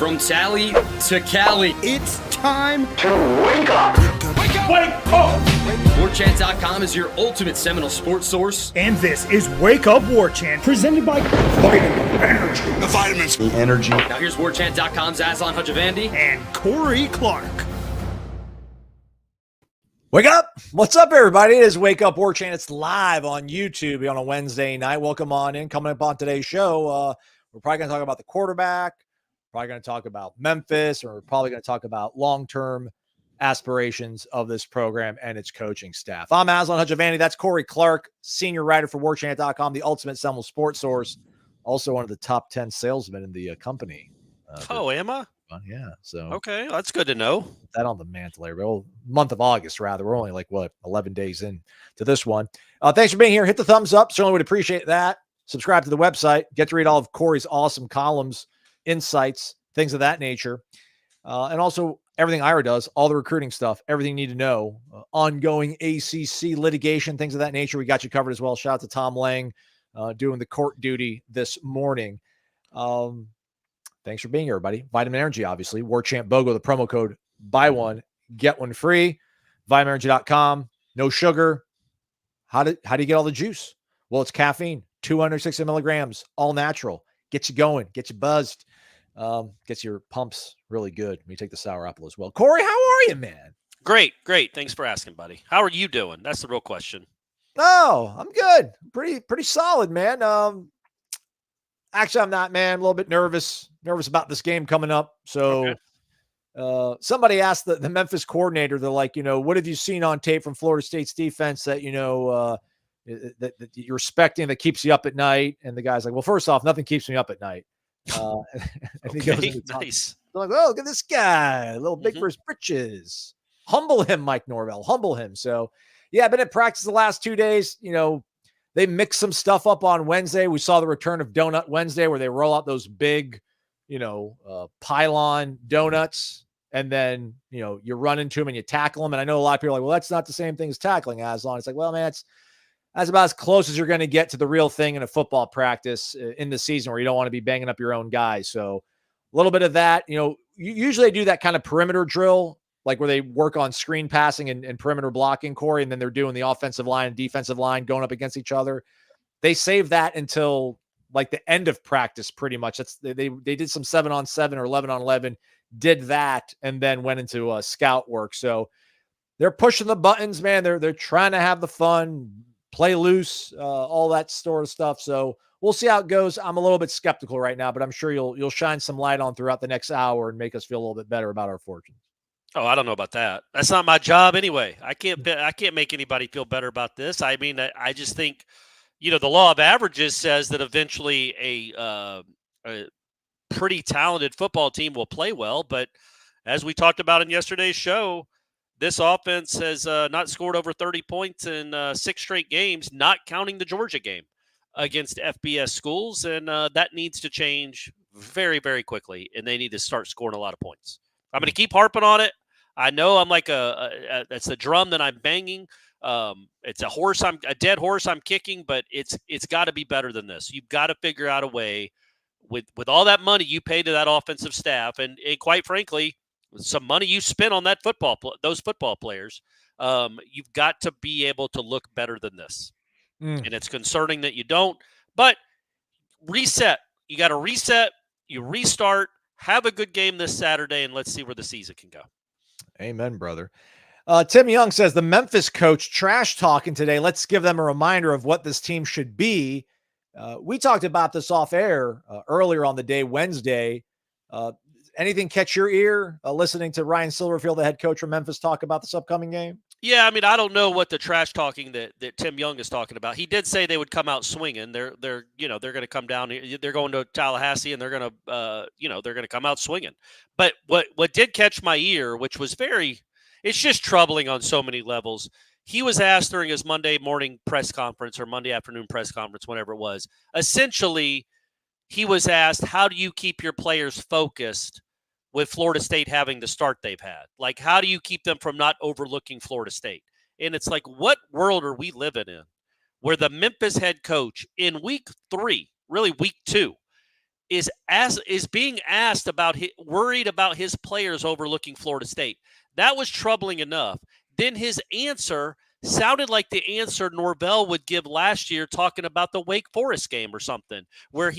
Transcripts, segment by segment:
From Tally to Cali, It's time to wake up. Wake up! Wake up! Warchant.com is your ultimate Seminole sports source. And this is Wake Up Warchant, presented by Vitamin Energy. The vitamins. The energy. Now here's Warchant.com's Aslan Hajavandi And Corey Clark. Wake up! What's up, everybody? It is Wake Up Warchant. It's live on YouTube on a Wednesday night. Welcome on in. Coming up on today's show, we're probably going to talk about the quarterback. Probably going to talk about Memphis, or we're probably going to talk about long-term aspirations of this program and its coaching staff. I'm Aslan Hajavandi. That's Corey Clark, senior writer for Warchant.com, the ultimate Seminole sports source. Also one of the top 10 salesmen in the company. Am I? Yeah. So okay, that's good to know. Put that on the mantle here. Well, month of August, rather. We're only 11 days in to this one. Thanks for being here. Hit the thumbs up. Certainly would appreciate that. Subscribe to the website. Get to read all of Corey's awesome columns, insights, things of that nature. And also everything Ira does, all the recruiting stuff, everything you need to know, ongoing ACC litigation, things of that nature. We got you covered as well. Shout out to Tom Lang doing the court duty this morning. Thanks for being here, everybody. Vitamin Energy, obviously. Warchant BOGO, the promo code, buy one, get one free. VitaminEnergy.com. No sugar. How do you get all the juice? Well, it's caffeine, 260 milligrams, all natural. Gets you going, gets you buzzed, gets your pumps really good. Let me take the sour apple as well. Corey, how are you, man? Great. Thanks for asking, buddy. How are you doing? That's the real question. Oh, I'm good. Pretty solid, man. Actually, I'm not, man. A little bit nervous about this game coming up. So somebody asked the Memphis coordinator, they're like, what have you seen on tape from Florida State's defense that, that you're respecting, that keeps you up at night? And the guy's like, well, first off, nothing keeps me up at night. Okay, nice. They're like, oh, look at this guy, a little big for his britches. Humble him, Mike Norvell. Humble him. So, yeah, I've been at practice the last 2 days. They mixed some stuff up on Wednesday. We saw the return of Donut Wednesday, where they roll out those big, pylon donuts, and then, you run into them and you tackle them. And I know a lot of people are like, well, that's not the same thing as tackling, Aslan. It's like, well, man, that's about as close as you're going to get to the real thing in a football practice in the season, where you don't want to be banging up your own guys. So a little bit of that, usually they do that kind of perimeter drill, like where they work on screen passing and perimeter blocking, Corey, and then they're doing the offensive line and defensive line going up against each other. They save that until like the end of practice, pretty much. They did some 7-on-7 or 11-on-11, did that, and then went into scout work. So they're pushing the buttons, man. They're trying to have the fun, play loose, all that sort of stuff. So we'll see how it goes. I'm a little bit skeptical right now, but I'm sure you'll shine some light on throughout the next hour and make us feel a little bit better about our fortunes. Oh, I don't know about that. That's not my job anyway. I can't make anybody feel better about this. I mean, I just think, the law of averages says that eventually a pretty talented football team will play well. But as we talked about in yesterday's show, this offense has not scored over 30 points in 6 straight games, not counting the Georgia game against FBS schools. And that needs to change very, very quickly. And they need to start scoring a lot of points. I'm going to keep harping on it. I know I'm like it's a drum that I'm banging. It's a dead horse I'm kicking, but it's got to be better than this. You've got to figure out a way with all that money you pay to that offensive staff, and quite frankly, some money you spent on those football players. You've got to be able to look better than this, and it's concerning that you don't. But reset. You got to reset. You restart. Have a good game this Saturday, and let's see where the season can go. Amen, brother. Tim Young says the Memphis coach trash talking today. Let's give them a reminder of what this team should be. We talked about this off air earlier on the day, Wednesday. Anything catch your ear listening to Ryan Silverfield, the head coach from Memphis, talk about this upcoming game? Yeah, I mean, I don't know what the trash talking that Tim Young is talking about. He did say they would come out swinging. They're going to come down. They're going to Tallahassee, and they're going to come out swinging. But what did catch my ear, which was it's just troubling on so many levels. He was asked during his Monday morning press conference or Monday afternoon press conference, whatever it was. Essentially, he was asked, how do you keep your players focused with Florida State having the start they've had? Like, how do you keep them from not overlooking Florida State? And it's like, what world are we living in where the Memphis head coach in week 3, really week 2, is being asked about worried about his players overlooking Florida State. That was troubling enough. Then his answer sounded like the answer Norvell would give last year talking about the Wake Forest game or something, where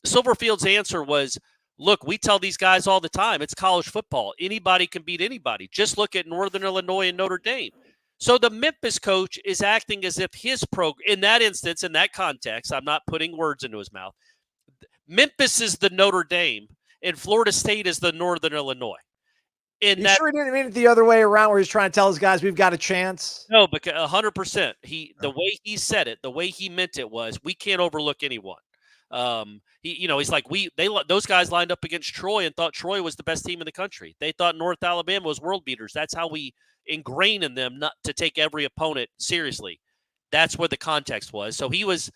Silverfield's answer was, look, we tell these guys all the time, it's college football. Anybody can beat anybody. Just look at Northern Illinois and Notre Dame. So the Memphis coach is acting as if his program, in that instance, in that context, I'm not putting words into his mouth, Memphis is the Notre Dame and Florida State is the Northern Illinois. You sure he didn't mean it the other way around where he's trying to tell his guys we've got a chance? No, because 100%. The way he said it, the way he meant it was, we can't overlook anyone. He's like, those guys lined up against Troy and thought Troy was the best team in the country. They thought North Alabama was world beaters. That's how we ingrain in them not to take every opponent seriously. That's where the context was. So he was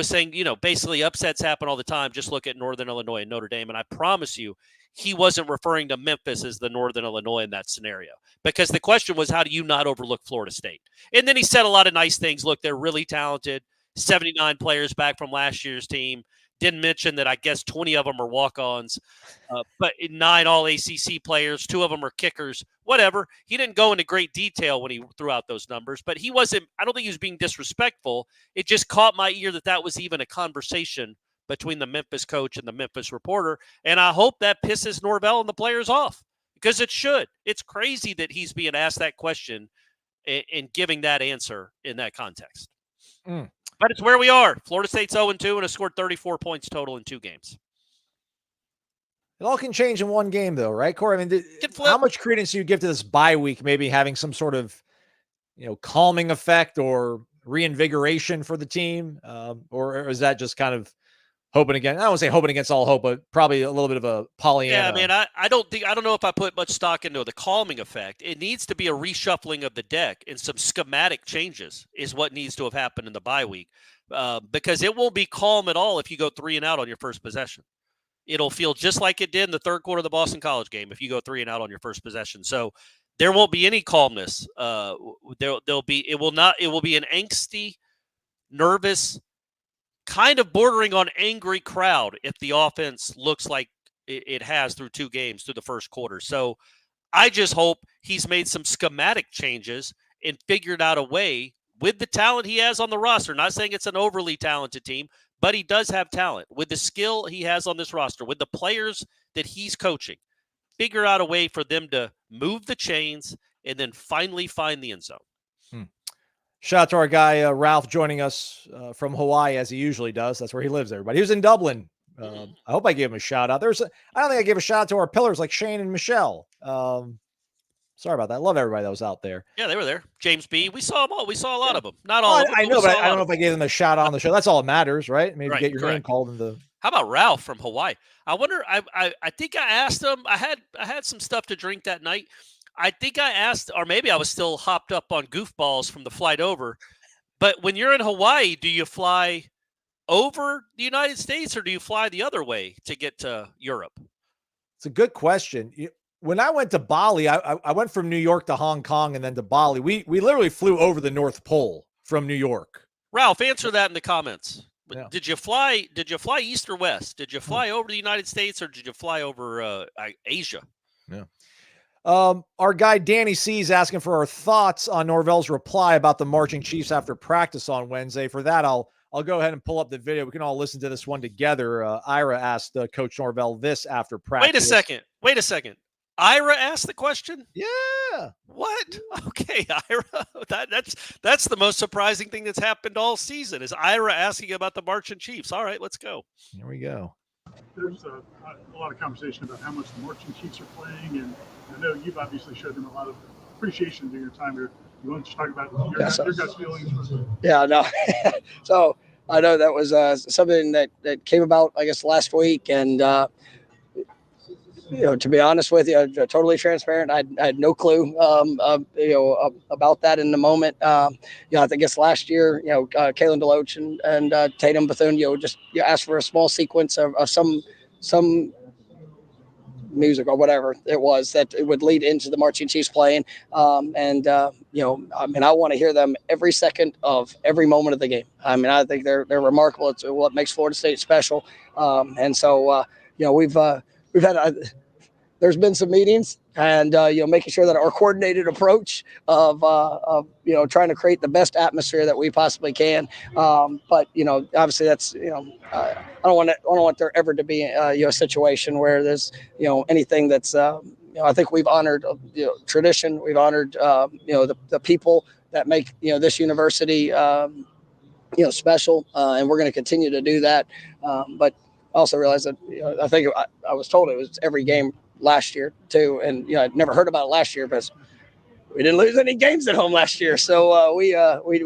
saying, basically upsets happen all the time. Just look at Northern Illinois and Notre Dame. And I promise you, he wasn't referring to Memphis as the Northern Illinois in that scenario, because the question was, how do you not overlook Florida State? And then he said a lot of nice things. Look, they're really talented. 79 players back from last year's team. Didn't mention that I guess 20 of them are walk-ons, but 9 all-ACC players, 2 of them are kickers, whatever. He didn't go into great detail when he threw out those numbers, but I don't think he was being disrespectful. It just caught my ear that was even a conversation between the Memphis coach and the Memphis reporter, and I hope that pisses Norvell and the players off, because it should. It's crazy that he's being asked that question and giving that answer in that context. But it's where we are. Florida State's 0-2 and has scored 34 points total in 2 games. It all can change in one game, though, right, Corey? I mean, how much credence do you give to this bye week maybe having some sort of, calming effect or reinvigoration for the team? Or is that just kind of hoping against, I don't want to say hoping against all hope, but probably a little bit of a Pollyanna? Yeah, man, I don't know if I put much stock into the calming effect. It needs to be a reshuffling of the deck and some schematic changes is what needs to have happened in the bye week, because it won't be calm at all if you go 3 and out on your first possession. It'll feel just like it did in the third quarter of the Boston College game if you go 3 and out on your first possession. So there won't be any calmness. It will be an angsty, nervous, kind of bordering on angry crowd if the offense looks like it has through 2 games through the first quarter. So I just hope he's made some schematic changes and figured out a way with the talent he has on the roster. Not saying it's an overly talented team, but he does have talent with the skill he has on this roster, with the players that he's coaching. Figure out a way for them to move the chains and then finally find the end zone. Shout out to our guy, Ralph, joining us from Hawaii, as he usually does. That's where he lives, everybody. He was in Dublin. I hope I gave him a shout out. I don't think I gave a shout out to our pillars like Shane and Michelle. Sorry about that. I love everybody that was out there. Yeah, they were there. James B. We saw them all. We saw a lot of them. Not all of them. I know, but I don't know if I gave them a shout out on the show. That's all that matters, right? Maybe get your name called in the. How about Ralph from Hawaii? I wonder. I think I asked him. I had some stuff to drink that night. I think I asked, or maybe I was still hopped up on goofballs from the flight over. But when you're in Hawaii, do you fly over the United States or do you fly the other way to get to Europe? It's a good question. When I went to Bali, I went from New York to Hong Kong and then to Bali. We literally flew over the North Pole from New York. Ralph, answer that in the comments. Yeah. Did you fly east or west? Did you fly over the United States or did you fly over Asia? Yeah. Our guy Danny C is asking for our thoughts on Norvell's reply about the marching Chiefs after practice on Wednesday. For that, I'll go ahead and pull up the video. We can all listen to this one together. Ira asked Coach Norvell this after practice. Wait a second. Ira asked the question? Yeah. What? Okay, Ira. That's the most surprising thing that's happened all season is Ira asking about the marching Chiefs. All right, let's go. Here we go. There's a lot of conversation about how much the marching Chiefs are playing, and I know you've obviously showed them a lot of appreciation during your time here. You want to talk about your guys' feelings? Yeah, no. So I know that was something that came about, I guess, last week, and to be honest with you, totally transparent. I had no clue, about that in the moment. I guess last year, Kalen DeLoach and Tatum Bethune, just asked for a small sequence of some music or whatever it was that it would lead into the Marching Chiefs playing. I want to hear them every second of every moment of the game. I mean, I think they're remarkable. It's what makes Florida State special. We've had there's been some meetings and, making sure that our coordinated approach of trying to create the best atmosphere that we possibly can. Obviously that's, I don't want there ever to be a situation where there's, anything that's, I think we've honored, tradition. We've honored, the people that make, this university, special. And we're going to continue to do that. But I also realized that, I think I was told it was every game last year too, and I'd never heard about it last year because we didn't lose any games at home last year. So we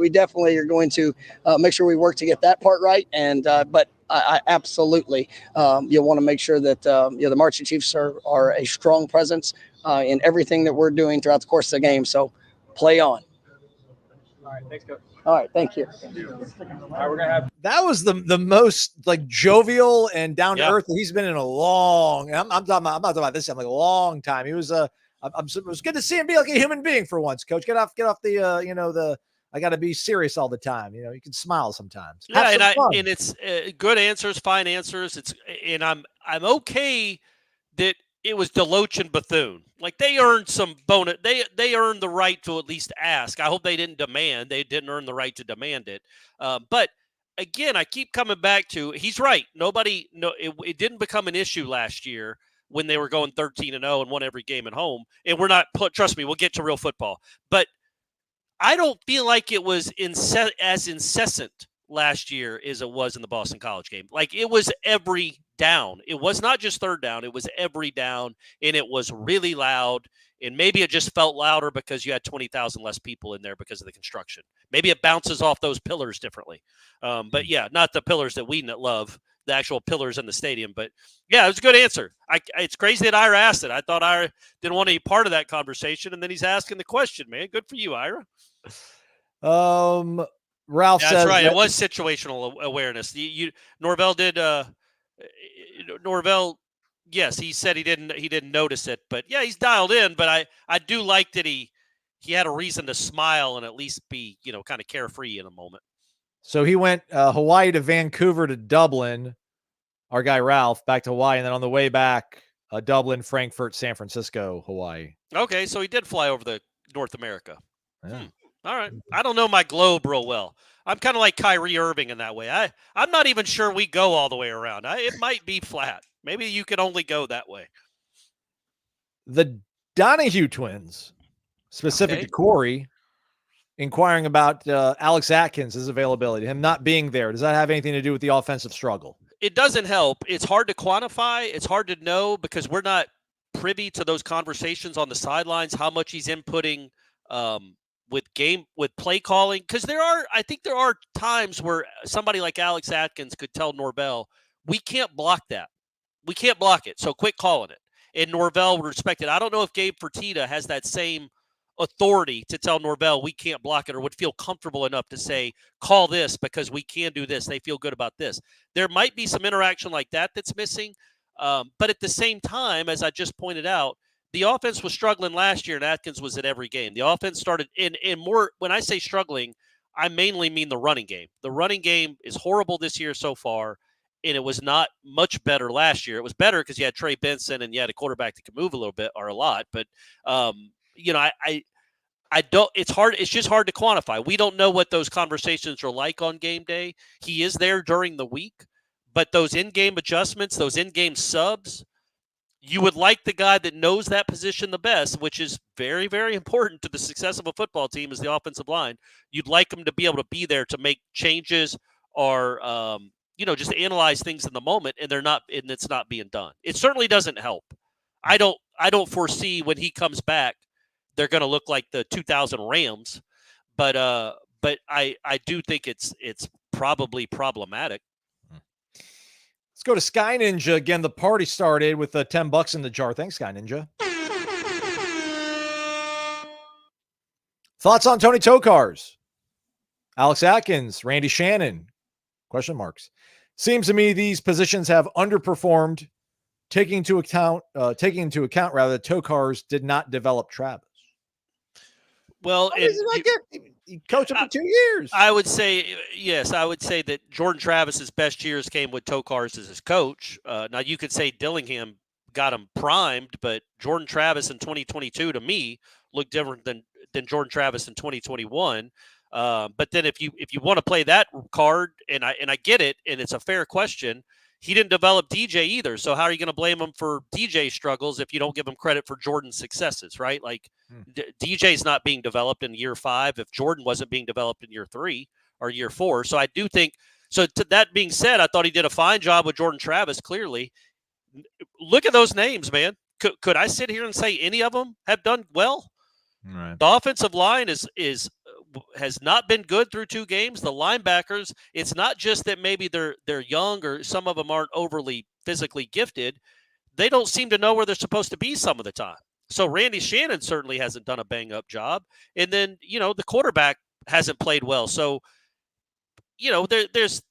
definitely are going to make sure we work to get that part right. And but I absolutely you'll want to make sure that the Marching Chiefs are a strong presence in everything that we're doing throughout the course of the game. So play on. All right, thanks, Coach. All right, thank you. All right, we're gonna have That was the most like jovial and down to earth that he's been in a long. I'm not talking about this in like a long time. He was it was good to see him be like a human being for once. Coach, get off the I got to be serious all the time. You can smile sometimes. Yeah, and it's good answers, fine answers. I'm okay that it was Deloach and Bethune. Like they earned some bonus. They earned the right to at least ask. I hope they didn't demand. They didn't earn the right to demand it. But again, I keep coming back to he's right. It didn't become an issue last year when they were going 13-0 and won every game at home. And we're not. Trust me, we'll get to real football. But I don't feel like it was as incessant last year as it was in the Boston College game. Like it was every down. It was not just third down. It was every down, and it was really loud. And maybe it just felt louder because you had 20,000 less people in there because of the construction. Maybe it bounces off those pillars differently. But yeah, not the pillars that we love, the actual pillars in the stadium. But yeah, it was a good answer. It's crazy that Ira asked it. I thought Ira didn't want any part of that conversation, and then he's asking the question, man. Good for you, Ira. Ralph says that's right. It was situational awareness. Norvell did. Norvell, yes, he said he didn't notice it, but yeah, he's dialed in. But I do like that he had a reason to smile and at least be kind of carefree in a moment. So he went Hawaii to Vancouver to Dublin. Our guy Ralph back to Hawaii, and then on the way back, Dublin, Frankfurt, San Francisco, Hawaii. Okay, so he did fly over the North America. Yeah. All right. I don't know my globe real well. I'm kind of like Kyrie Irving in that way. I'm not even sure we go all the way around. It might be flat. Maybe you can only go that way. The Donahue twins, specific to Corey, inquiring about Alex Atkins' availability, him not being there. Does that have anything to do with the offensive struggle? It doesn't help. It's hard to quantify. It's hard to know because we're not privy to those conversations on the sidelines, how much he's inputting with play calling, because I think there are times where somebody like Alex Atkins could tell Norvell, we can't block that. We can't block it. So quit calling it. And Norvell would respect it. I don't know if Gabe Fertitta has that same authority to tell Norvell we can't block it, or would feel comfortable enough to say, call this because we can do this. They feel good about this. There might be some interaction like that that's missing. But at the same time, as I just pointed out, the offense was struggling last year, and Atkins was at every game. The offense started in more. When I say struggling, I mainly mean the running game. The running game is horrible this year so far, and it was not much better last year. It was better because you had Trey Benson and you had a quarterback that could move a little bit or a lot. But I don't. It's hard. It's just hard to quantify. We don't know what those conversations are like on game day. He is there during the week, but those in-game adjustments, those in-game subs. You would like the guy that knows that position the best, which is very, very important to the success of a football team, is the offensive line. You'd like them to be able to be there to make changes or, just analyze things in the moment, and it's not being done. It certainly doesn't help. I don't foresee when he comes back, they're going to look like the 2000 Rams, but I do think it's probably problematic. Let's go to Sky Ninja. Again, the party started with $10 in the jar. Thanks, Sky Ninja. Thoughts on Tony Tokars? Alex Atkins, Randy Shannon? Question marks. Seems to me these positions have underperformed taking into account rather, Tokars did not develop Travis. Well, and he coached him for 2 years. I would say yes. I would say that Jordan Travis's best years came with Tokars as his coach. Now you could say Dillingham got him primed, but Jordan Travis in 2022 to me looked different than Jordan Travis in 2021. But then if you want to play that card, and I get it, and it's a fair question, he didn't develop DJ either. So how are you going to blame him for DJ struggles if you don't give him credit for Jordan's successes, right? Like DJ's not being developed in year 5 if Jordan wasn't being developed in year 3 or year 4. So I do think, so to that being said, I thought he did a fine job with Jordan Travis, clearly. Look at those names, man. Could I sit here and say any of them have done well? Right. The offensive line has not been good through 2 games. The linebackers, it's not just that maybe they're young or some of them aren't overly physically gifted. They don't seem to know where they're supposed to be some of the time. So Randy Shannon certainly hasn't done a bang-up job. And then, the quarterback hasn't played well. So, there's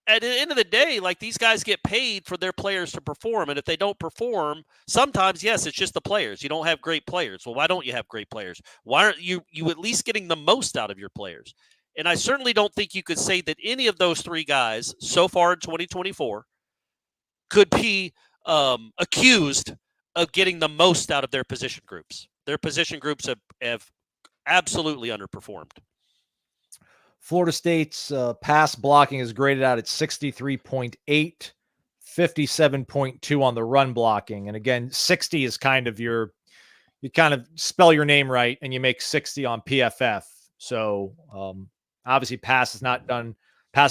at the end of the day, like, these guys get paid for their players to perform. And if they don't perform, sometimes, yes, it's just the players. You don't have great players. Well, why don't you have great players? Why aren't you at least getting the most out of your players? And I certainly don't think you could say that any of those 3 guys so far in 2024 could be accused of getting the most out of their position groups. Their position groups have absolutely underperformed. Florida State's pass blocking is graded out at 63.8, 57.2 on the run blocking. And again, 60 is kind of you kind of spell your name right and you make 60 on PFF. So obviously pass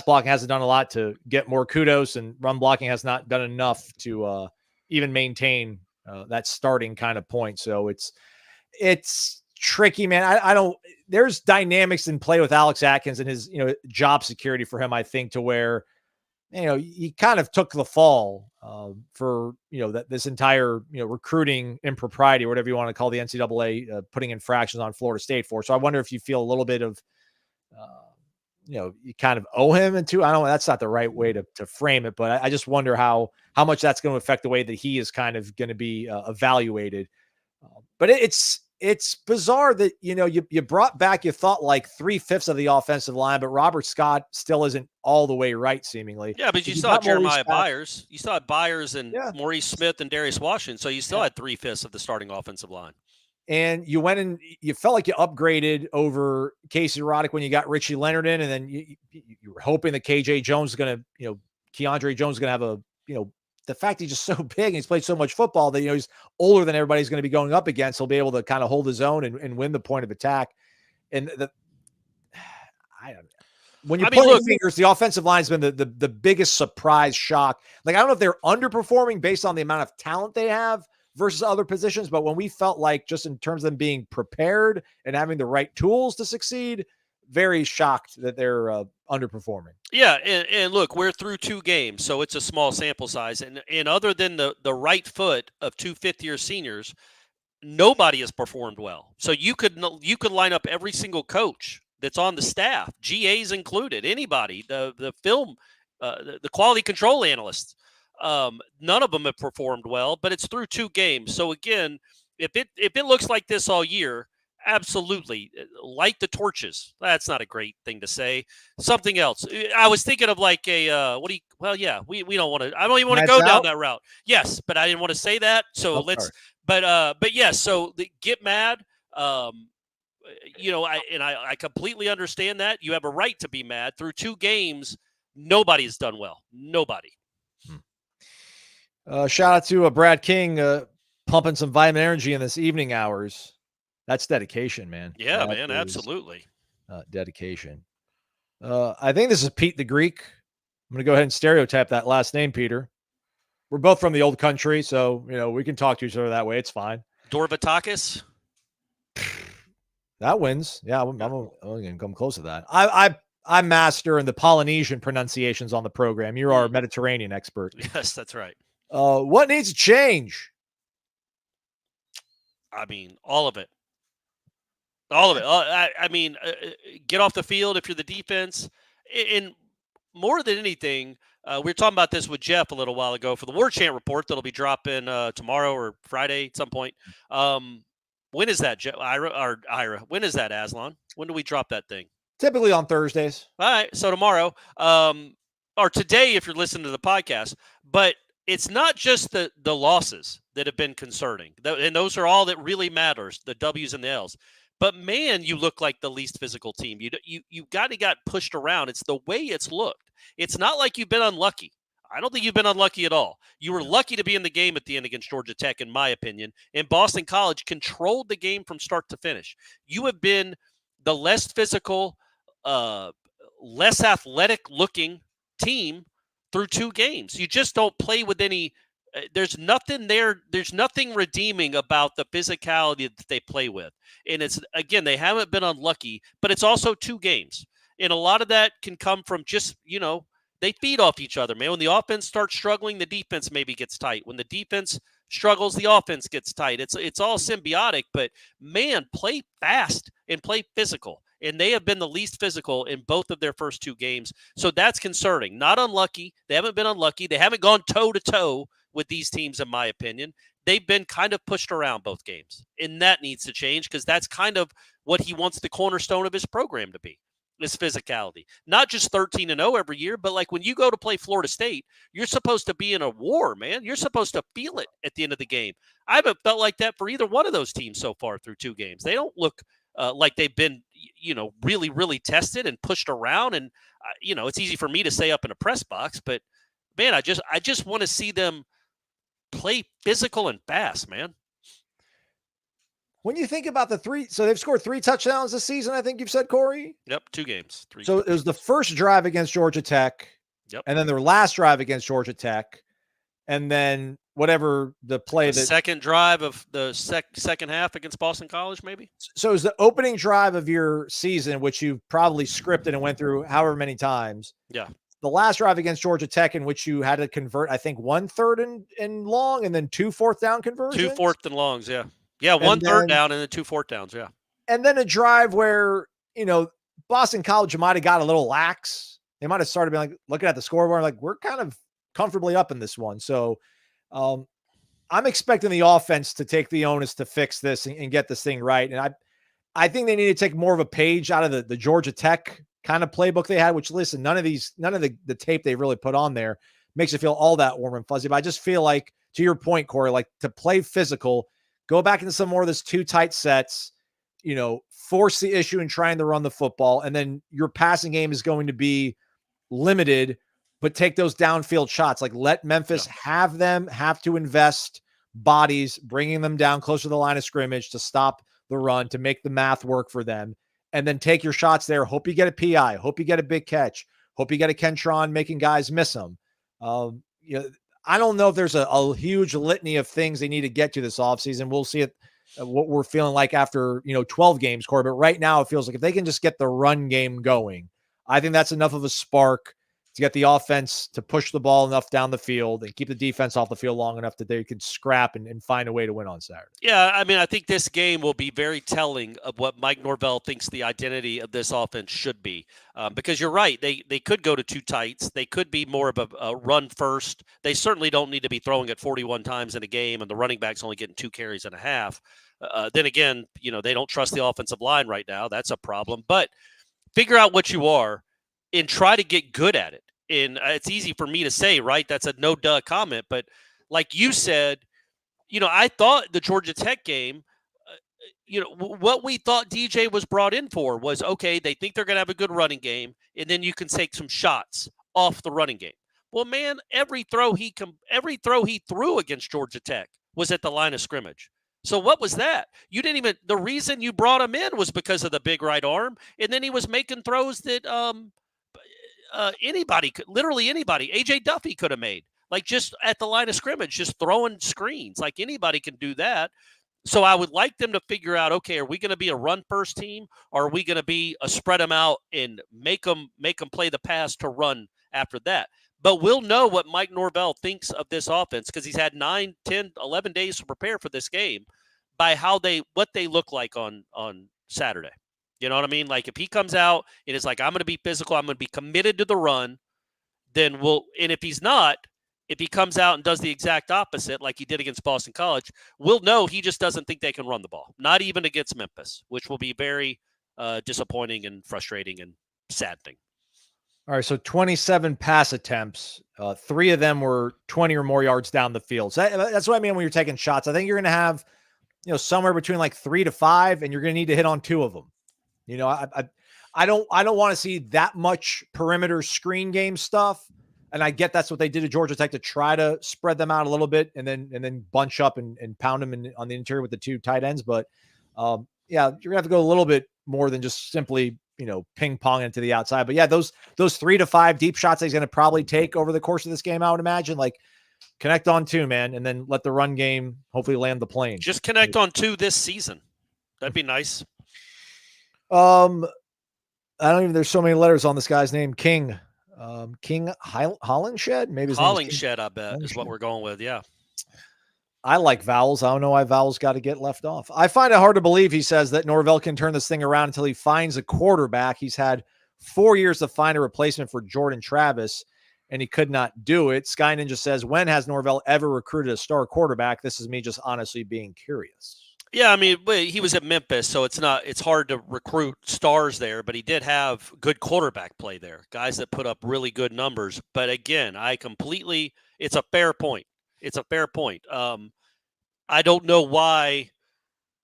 blocking hasn't done a lot to get more kudos, and run blocking has not done enough to even maintain that starting kind of point. So it's tricky, man. I don't, there's dynamics in play with Alex Atkins and his, job security for him, I think, to where, he kind of took the fall for, this entire, recruiting impropriety, or whatever you want to call the NCAA putting infractions on Florida State for. So I wonder if you feel a little bit of, you kind of owe him into, I don't know, that's not the right way to frame it, but I just wonder how much that's going to affect the way that he is kind of going to be evaluated. But it's bizarre that, you brought back, you thought like 3/5 of the offensive line, but Robert Scott still isn't all the way right, seemingly. Yeah, but you saw Jeremiah Byers. You saw Byers and Maurice Smith and Darius Washington. So you still had 3/5 of the starting offensive line. And you went and you felt like you upgraded over Casey Roddick when you got Richie Leonard in, and then you were hoping that KJ Jones is going to, Keandre Jones is going to have a, the fact he's just so big and he's played so much football that, he's older than everybody's going to be going up against. He'll be able to kind of hold his own and win the point of attack. And when you put fingers, the offensive line's been the biggest surprise shock. Like, I don't know if they're underperforming based on the amount of talent they have versus other positions, but when we felt like, just in terms of them being prepared and having the right tools to succeed, very shocked that they're underperforming. Yeah, and look, we're through 2 games, so it's a small sample size. And other than the right foot of 2 fifth-year seniors, nobody has performed well. So you could line up every single coach that's on the staff, GAs included, anybody, the film, the quality control analysts. None of them have performed well, but it's through 2 games. So again, if it looks like this all year, absolutely light the torches. That's not a great thing to say. Something else. I was thinking of like we don't want to, I don't even want to go down that route. Yes, but I didn't want to say that. So but yes, so get mad. I completely understand that. You have a right to be mad. Through 2 games, nobody's done well. Nobody. Shout out to Brad King pumping some vitamin energy in this evening hours. That's dedication, man. Yeah, that man, absolutely. Dedication. I think this is Pete the Greek. I'm going to go ahead and stereotype that last name, Peter. We're both from the old country, so, we can talk to each other that way. It's fine. Dorvatakis? That wins. Yeah, I'm going to come close to that. I'm master in the Polynesian pronunciations on the program. You're our Mediterranean expert. Yes, that's right. What needs to change? I mean, all of it. All of it. Get off the field if you're the defense. And more than anything, we were talking about this with Jeff a little while ago for the Warchant report that'll be dropping tomorrow or Friday at some point. When is that, Ira? When is that, Aslan? When do we drop that thing? Typically on Thursdays. All right, so tomorrow, or today if you're listening to the podcast. But it's not just the losses that have been concerning, and those are all that really matters, the W's and the L's. But man, you look like the least physical team. You got pushed around. It's the way it's looked. It's not like you've been unlucky. I don't think you've been unlucky at all. You were lucky to be in the game at the end against Georgia Tech, in my opinion. And Boston College controlled the game from start to finish. You have been the less physical, less athletic-looking team through 2 games. You just don't play with any. There's nothing there. There's nothing redeeming about the physicality that they play with. And it's, again, they haven't been unlucky, but it's also 2 games. And a lot of that can come from just, they feed off each other, man. When the offense starts struggling, the defense maybe gets tight. When the defense struggles, the offense gets tight. It's all symbiotic, but man, play fast and play physical. And they have been the least physical in both of their first 2 games. So that's concerning. Not unlucky. They haven't been unlucky. They haven't gone toe-to-toe with these teams, in my opinion. They've been kind of pushed around both games. And that needs to change because that's kind of what he wants the cornerstone of his program to be, is physicality. Not just 13-0 every year, but like when you go to play Florida State, you're supposed to be in a war, man. You're supposed to feel it at the end of the game. I haven't felt like that for either one of those teams so far through 2 games. They don't look like they've been, really, really tested and pushed around. And, it's easy for me to say up in a press box, but man, I just want to see them play physical and fast, man. When you think about the 3, so they've scored 3 touchdowns this season, I think you've said, Corey? Yep, 2 games. 3 So it was the first drive against Georgia Tech, Yep. and then their last drive against Georgia Tech, and then whatever the play the second drive of the second half against Boston College, maybe? So it was the opening drive of your season, which you probably scripted and went through however many times. Yeah. The last drive against Georgia Tech, in which you had to convert, I think, 1 third and long, and then 2 fourth down conversions. 2 fourth and longs, yeah. Yeah, 1 third down and then 2 fourth downs, yeah. And then a drive where, Boston College might have got a little lax. They might have started being like, looking at the scoreboard, like, we're kind of comfortably up in this one. So I'm expecting the offense to take the onus to fix this and get this thing right. And I think they need to take more of a page out of the Georgia Tech kind of playbook they had, which, listen, none of the tape they really put on there makes it feel all that warm and fuzzy. But I just feel like, to your point, Corey, like, to play physical, go back into some more of this 2 tight sets, force the issue in trying to run the football. And then your passing game is going to be limited, but take those downfield shots. Like, let Memphis have to invest bodies, bringing them down closer to the line of scrimmage to stop the run, to make the math work for them. And then take your shots there. Hope you get a PI. Hope you get a big catch. Hope you get a Kentron making guys miss them. I don't know if there's a huge litany of things they need to get to this offseason. We'll see what we're feeling like after, 12 games, Corey. But right now it feels like if they can just get the run game going, I think that's enough of a spark to get the offense to push the ball enough down the field and keep the defense off the field long enough that they could scrap and find a way to win on Saturday. Yeah, I mean, I think this game will be very telling of what Mike Norvell thinks the identity of this offense should be. Because you're right, they could go to 2 tights. They could be more of a run first. They certainly don't need to be throwing it 41 times in a game, and the running back's only getting 2 carries and a half. Then again, they don't trust the offensive line right now. That's a problem. But figure out what you are and try to get good at it. And it's easy for me to say, right? That's a no-duh comment. But like you said, I thought the Georgia Tech game, what we thought DJ was brought in for was, okay, they think they're going to have a good running game, and then you can take some shots off the running game. Well, man, every throw he threw against Georgia Tech was at the line of scrimmage. So what was that? The reason you brought him in was because of the big right arm, and then he was making throws that literally anybody, AJ Duffy could have made, like just at the line of scrimmage, just throwing screens. Like anybody can do that. So I would like them to figure out, okay, are we going to be a run first team, or are we going to be a spread them out and make them play the pass to run after that? But we'll know what Mike Norvell thinks of this offense because he's had 9, 10, 11 days to prepare for this game by what they look like on Saturday. You know what I mean? Like if he comes out and is like, I'm going to be physical, I'm going to be committed to the run, then and if he's not, if he comes out and does the exact opposite, like he did against Boston College, we'll know he just doesn't think they can run the ball, not even against Memphis, which will be very disappointing and frustrating and saddening. All right, so 27 pass attempts. 3 of them were 20 or more yards down the field. So that's what I mean when you're taking shots. I think you're going to have, somewhere between like 3 to 5, and you're going to need to hit on 2 of them. I don't want to see that much perimeter screen game stuff. And I get that's what they did at Georgia Tech to try to spread them out a little bit and then bunch up and pound them on the interior with the 2 tight ends. But you're gonna have to go a little bit more than just simply, ping pong into the outside. But yeah, those 3 to 5 deep shots that he's going to probably take over the course of this game, I would imagine, like connect on 2, man, and then let the run game hopefully land the plane. Just connect on 2 this season. That'd be nice. I don't even, there's so many letters on this guy's name. King Hollinshed, maybe Hollinshed, I bet is what we're going with. Yeah. I like vowels. I don't know why vowels got to get left off. I find it hard to believe, he says, that Norvell can turn this thing around until he finds a quarterback. He's had 4 years to find a replacement for Jordan Travis, and he could not do it. Sky Ninja says, when has Norvell ever recruited a star quarterback? This is me just honestly being curious. Yeah, I mean, he was at Memphis, so it's hard to recruit stars there, but he did have good quarterback play there, guys that put up really good numbers. But again, it's a fair point. I don't know why.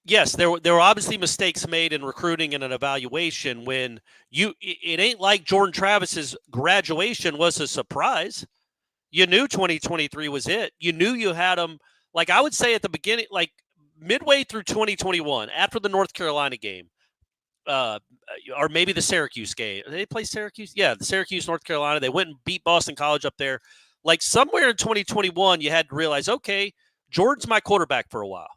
Yes, there were obviously mistakes made in recruiting and an evaluation when it ain't like Jordan Travis's graduation was a surprise. You knew 2023 was it. You knew you had him. Like I would say at the beginning, like midway through 2021, after the North Carolina game, or maybe the Syracuse game. Did they play Syracuse? Yeah, the Syracuse, North Carolina. They went and beat Boston College up there. Like somewhere in 2021, you had to realize, okay, Jordan's my quarterback for a while.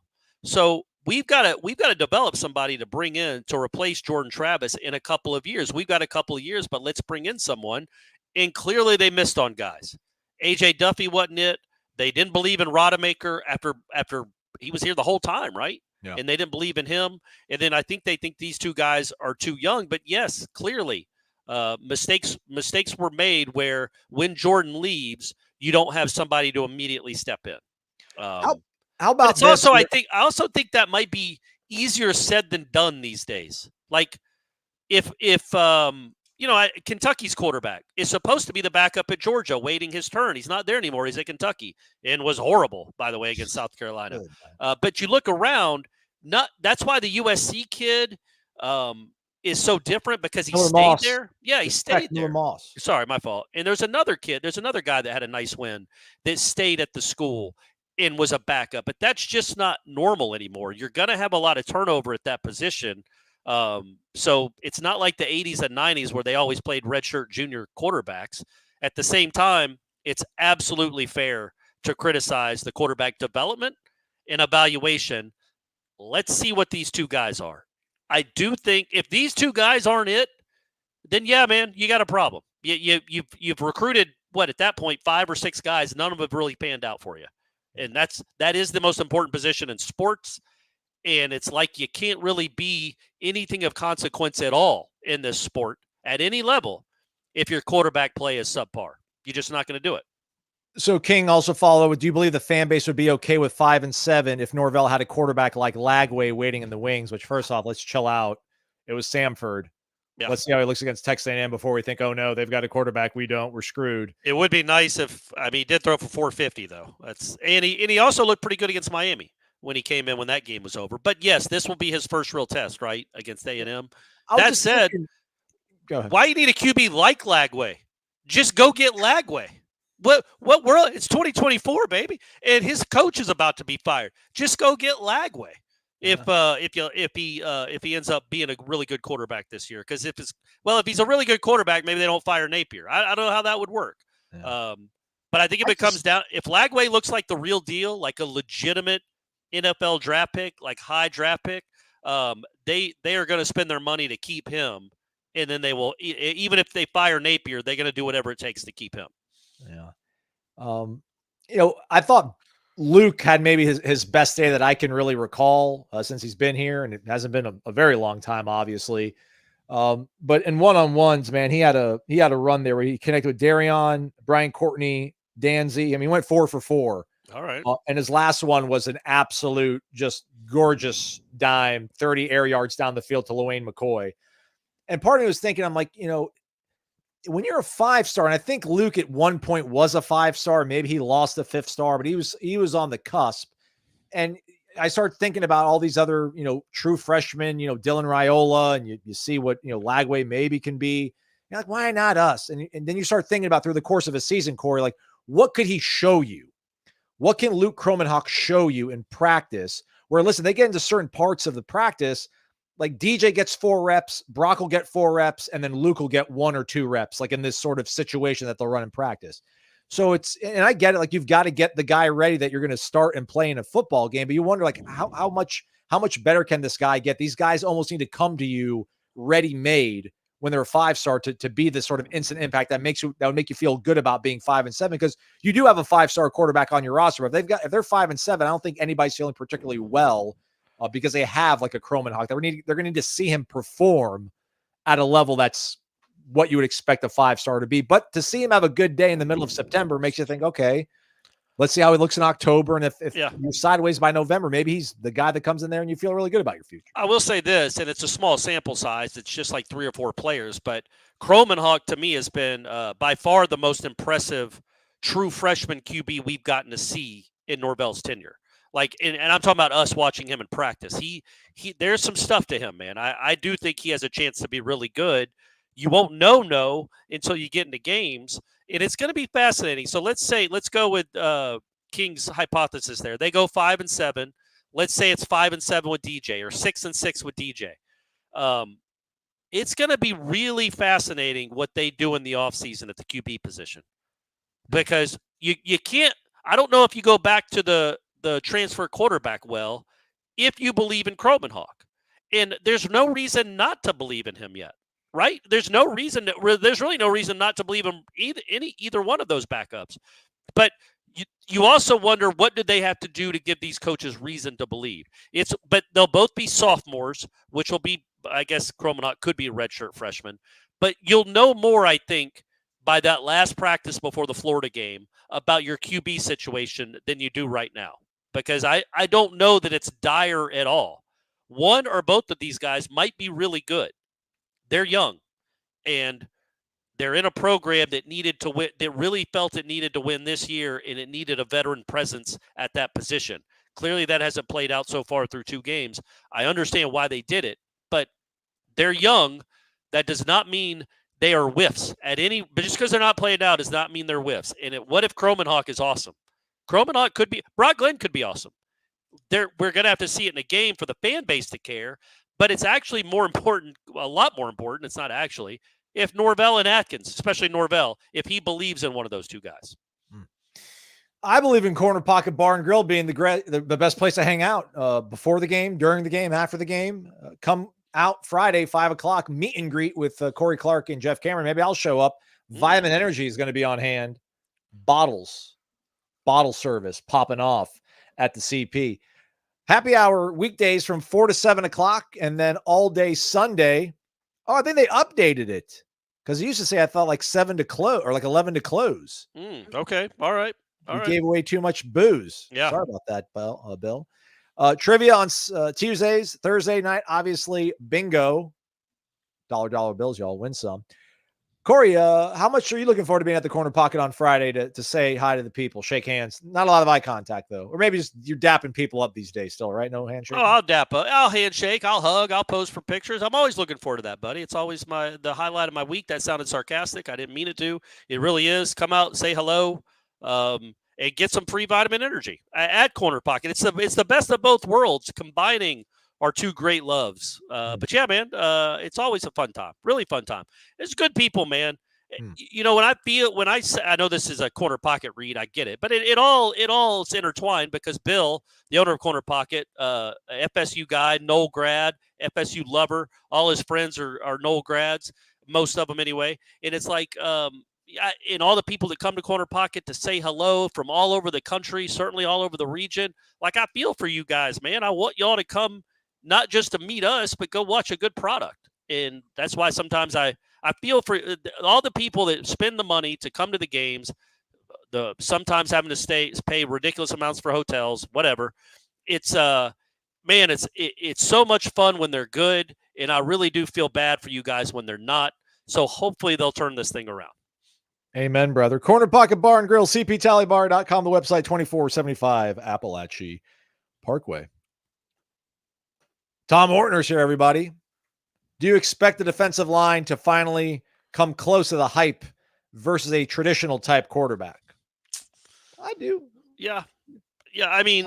So we've got to develop somebody to bring in to replace Jordan Travis in a couple of years. We've got a couple of years, but let's bring in someone. And clearly they missed on guys. AJ Duffy wasn't it. They didn't believe in Rodemaker after he was here the whole time, right? Yeah. And they didn't believe in him. And then I think they think these 2 guys are too young. But yes, clearly mistakes were made where when Jordan leaves, you don't have somebody to immediately step in. How about it's this? I also think that might be easier said than done these days. Like if Kentucky's quarterback is supposed to be the backup at Georgia waiting his turn. He's not there anymore. He's at Kentucky and was horrible, by the way, against South Carolina. But you look around, that's why the USC kid is so different because he stayed there. Yeah, he stayed there. Moss. Sorry, my fault. And there's another guy that had a nice win that stayed at the school and was a backup. But that's just not normal anymore. You're going to have a lot of turnover at that position. So it's not like the 80s and 90s where they always played redshirt junior quarterbacks. At the same time, it's absolutely fair to criticize the quarterback development and evaluation. Let's see what these 2 guys are. I do think if these 2 guys aren't it, then yeah, man, you got a problem. You've recruited at that point 5 or 6 guys. None of them have really panned out for you, and that is the most important position in sports. And it's like you can't really be anything of consequence at all in this sport at any level if your quarterback play is subpar. You're just not going to do it. So King also followed with, do you believe the fan base would be okay with 5 and 7 if Norvell had a quarterback like Lagway waiting in the wings? Which, first off, let's chill out. It was Samford. Yeah. Let's see how he looks against Texas A&M before we think, oh no, they've got a quarterback. We don't. We're screwed. It would be nice if he did throw for 450 though. And he also looked pretty good against Miami when he came in when that game was over. But yes, this will be his first real test, right, against A&M. That said, why you need a QB like Lagway? Just go get Lagway. What world? It's 2024, baby, and his coach is about to be fired. Just go get Lagway if he ends up being a really good quarterback this year. Because if he's a really good quarterback, maybe they don't fire Napier. I don't know how that would work. Yeah. But I think if it comes down, if Lagway looks like the real deal, like a legitimate NFL draft pick, like high draft pick, they are going to spend their money to keep him, and then they will, even if they fire Napier, they're going to do whatever it takes to keep him. Yeah. I thought Luke had maybe his best day that I can really recall since he's been here, and it hasn't been a very long time, obviously. But in one-on-ones, man, he had a run there where he connected with Darion, Brian Courtney, Danzy. I mean, he went 4 for 4. All right. And his last one was an absolute, just gorgeous dime, 30 air yards down the field to Luane McCoy. And part of me was thinking, I'm like, when you're a 5-star, and I think Luke at one point was a 5-star, maybe he lost the 5th star, but he was on the cusp. And I start thinking about all these other, true freshmen, Dylan Raiola, and you see what, Lagway maybe can be. You're like, why not us? And then you start thinking about through the course of a season, Corey, like, what could he show you? What can Luke Kromenhoek show you in practice? Where, listen, they get into certain parts of the practice, like DJ gets 4 reps, Brock will get 4 reps, and then Luke will get 1 or 2 reps, like in this sort of situation that they'll run in practice. So and I get it, like you've got to get the guy ready that you're going to start and play in a football game, but you wonder like how much better can this guy get? These guys almost need to come to you ready-made when they're a 5-star to be this sort of instant impact that would make you feel good about being 5-7, because you do have a 5-star quarterback on your roster. But if they're 5-7, I don't think anybody's feeling particularly well because they have like a Kromenhoek. They're going to need to see him perform at a level that's what you would expect a 5-star to be. But to see him have a good day in the middle of September makes you think, okay, let's see how he looks in October. And if you're sideways by November, maybe he's the guy that comes in there and you feel really good about your future. I will say this, and it's a small sample size. It's just like 3 or 4 players. But Kromenhoek, to me, has been by far the most impressive true freshman QB we've gotten to see in Norvell's tenure. Like, and I'm talking about us watching him in practice. He there's some stuff to him, man. I do think he has a chance to be really good. You won't know until you get into games, and it's going to be fascinating. So let's go with King's hypothesis there. They go 5-7. Let's say it's 5-7 with DJ or 6-6 with DJ. It's going to be really fascinating what they do in the offseason at the QB position, because you can't. I don't know if you go back to the transfer quarterback well if you believe in Kromenhoek, and there's no reason not to believe in him yet. Right? There's really no reason not to believe him either one of those backups. But you also wonder, what did they have to do to give these coaches reason to believe? But they'll both be sophomores, which will be, I guess Kromenhoek could be a redshirt freshman. But you'll know more, I think, by that last practice before the Florida game about your QB situation than you do right now. Because I don't know that it's dire at all. One or both of these guys might be really good. They're young, and they're in a program that needed to win, that really felt it needed to win this year, and it needed a veteran presence at that position. Clearly, that hasn't played out so far through 2 games. I understand why they did it, but they're young. That does not mean they are whiffs but just because they're not playing out does not mean they're whiffs. And what if Kromenhoek is awesome? Kromenhoek could be, Brock Glenn could be awesome. We're going to have to see it in a game for the fan base to care. But it's actually more important, a lot more important. It's not actually, if Norvell and Atkins, especially Norvell, if he believes in one of those 2 guys. I believe in Corner Pocket Bar and Grill being the best place to hang out before the game, during the game, after the game. Come out Friday, 5:00, meet and greet with Corey Clark and Jeff Cameron. Maybe I'll show up. Vitamin Energy is going to be on hand. Bottle service popping off at the CP. Happy hour weekdays from 4 to 7 o'clock, and then all day Sunday. Oh, I think they updated it because it used to say, I thought, like 7 to close or like 11 to close. Okay. All right. You gave away too much booze. Yeah. Sorry about that, Bill. Trivia on Tuesdays, Thursday night, obviously bingo. Dollar bills, y'all win some. Corey, how much are you looking forward to being at the Corner Pocket on Friday to say hi to the people, shake hands? Not a lot of eye contact, though. Or maybe just you're dapping people up these days still, right? No handshake? Oh, I'll dap up. I'll handshake. I'll hug. I'll pose for pictures. I'm always looking forward to that, buddy. It's always the highlight of my week. That sounded sarcastic. I didn't mean it to. It really is. Come out, say hello, and get some free vitamin energy at Corner Pocket. It's the best of both worlds, combining our 2 great loves. But yeah, man, it's always a fun time, really fun time. It's good people, man. You know, when I say, I know this is a Corner Pocket read, I get it, but it all is intertwined because Bill, the owner of Corner Pocket, FSU guy, Nole grad, FSU lover, all his friends are Nole grads, most of them anyway. And it's like, and all the people that come to Corner Pocket to say hello from all over the country, certainly all over the region. Like, I feel for you guys, man. I want y'all to come not just to meet us, but go watch a good product. And that's why sometimes I feel for all the people that spend the money to come to the games, sometimes having to pay ridiculous amounts for hotels, whatever. It's man, it's so much fun when they're good, and I really do feel bad for you guys when they're not. So hopefully they'll turn this thing around. Amen, brother. Corner Pocket Bar and Grill, cptallybar.com, the website, 2475 Appalachia Parkway. Tom Hortner's here, everybody. Do you expect the defensive line to finally come close to the hype versus a traditional type quarterback? I do. Yeah. I mean,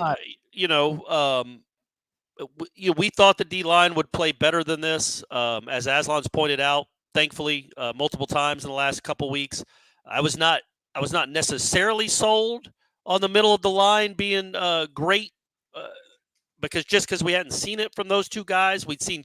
we thought the D-line would play better than this. As Aslan's pointed out, thankfully, multiple times in the last couple weeks, I was not necessarily sold on the middle of the line being great because we hadn't seen it from those two guys. We'd seen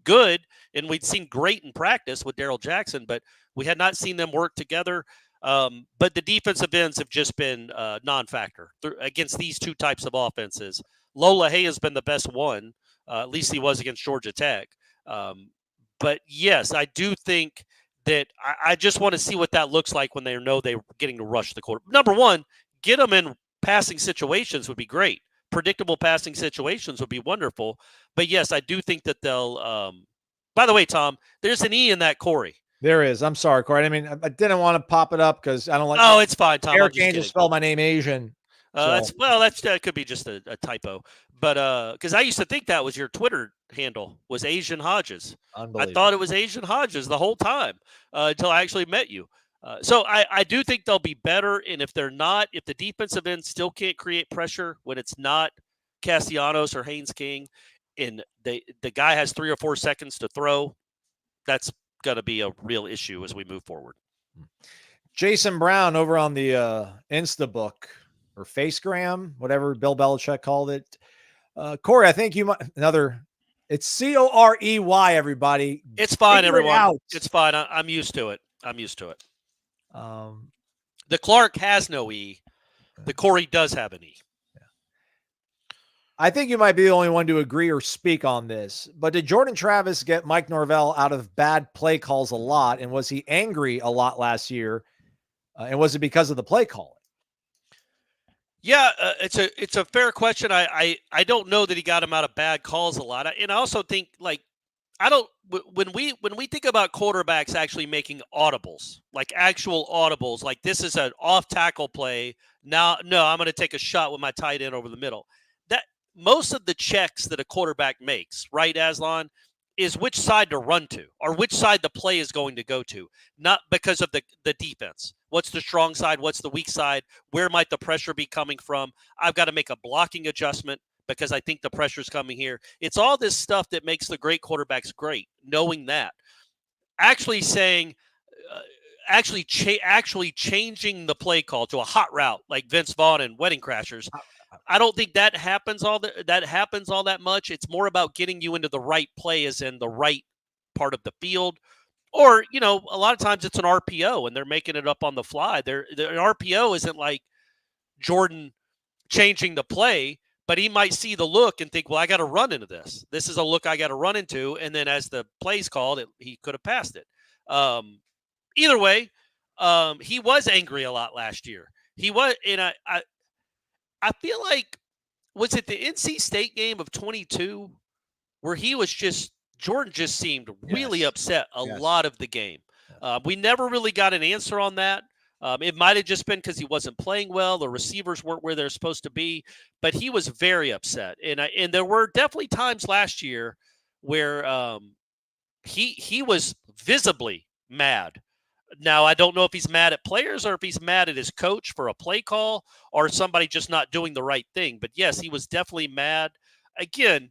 good and we'd seen great in practice with Darrell Jackson, but we had not seen them work together. But the defensive ends have just been non-factor against these two types of offenses. Lola Hay has been the best one, at least he was against Georgia Tech. But yes, I do think that I just want to see what that looks like when they know they're getting to rush the quarter. Number one, get them in passing situations would be great. Predictable passing situations would be wonderful. But yes, I do think that they'll by the way, Tom, there's an E in that Corey. There is. I'm sorry, Corey. I mean, I didn't want to pop it up because I don't like. Oh, it's fine, Tom. Eric Angel spelled my name Asian. That could be just a typo. But because I used to think that was your Twitter handle was Asian Hodges. I thought it was Asian Hodges the whole time until I actually met you. So I do think they'll be better. And if they're not, if the defensive end still can't create pressure when it's not Castellanos or Haynes King, and the guy has 3 or 4 seconds to throw, that's going to be a real issue as we move forward. Jason Brown over on the Instabook or Facegram, whatever Bill Belichick called it. Corey, I think you might it's Corey, everybody. It's fine, Figure everyone. It's fine. I'm used to it. The Clark has no E. The Corey does have an E. I think you might be the only one to agree or speak on this, but did Jordan Travis get Mike Norvell out of bad play calls a lot? And was he angry a lot last year? And was it because of the play calling? Yeah, it's a fair question. I don't know that he got him out of bad calls a lot. And I also think when we think about quarterbacks actually making audibles, like actual audibles, like this is an off tackle play. Now, no, I'm going to take a shot with my tight end over the middle. That most of the checks that a quarterback makes, right, Aslan, is which side to run to or which side the play is going to go to, not because of the defense. What's the strong side? What's the weak side? Where might the pressure be coming from? I've got to make a blocking adjustment because I think the pressure's coming here. It's all this stuff that makes the great quarterbacks great, knowing that. Actually saying, actually changing the play call to a hot route like Vince Vaughn and Wedding Crashers, I don't think that happens all that much. It's more about getting you into the right play, as in the right part of the field. Or, a lot of times it's an RPO and they're making it up on the fly. An RPO isn't like Jordan changing the play, but he might see the look and think, well, I got to run into this. This is a look I got to run into. And then as the play's called, he could have passed it. Either way, he was angry a lot last year. He was, and I feel like, was it the NC State game of 22 where Jordan just seemed really upset a lot of the game. We never really got an answer on that. It might have just been because he wasn't playing well. The receivers weren't where they're supposed to be, but he was very upset. And there were definitely times last year where he was visibly mad. Now, I don't know if he's mad at players or if he's mad at his coach for a play call or somebody just not doing the right thing. But yes, he was definitely mad. Again,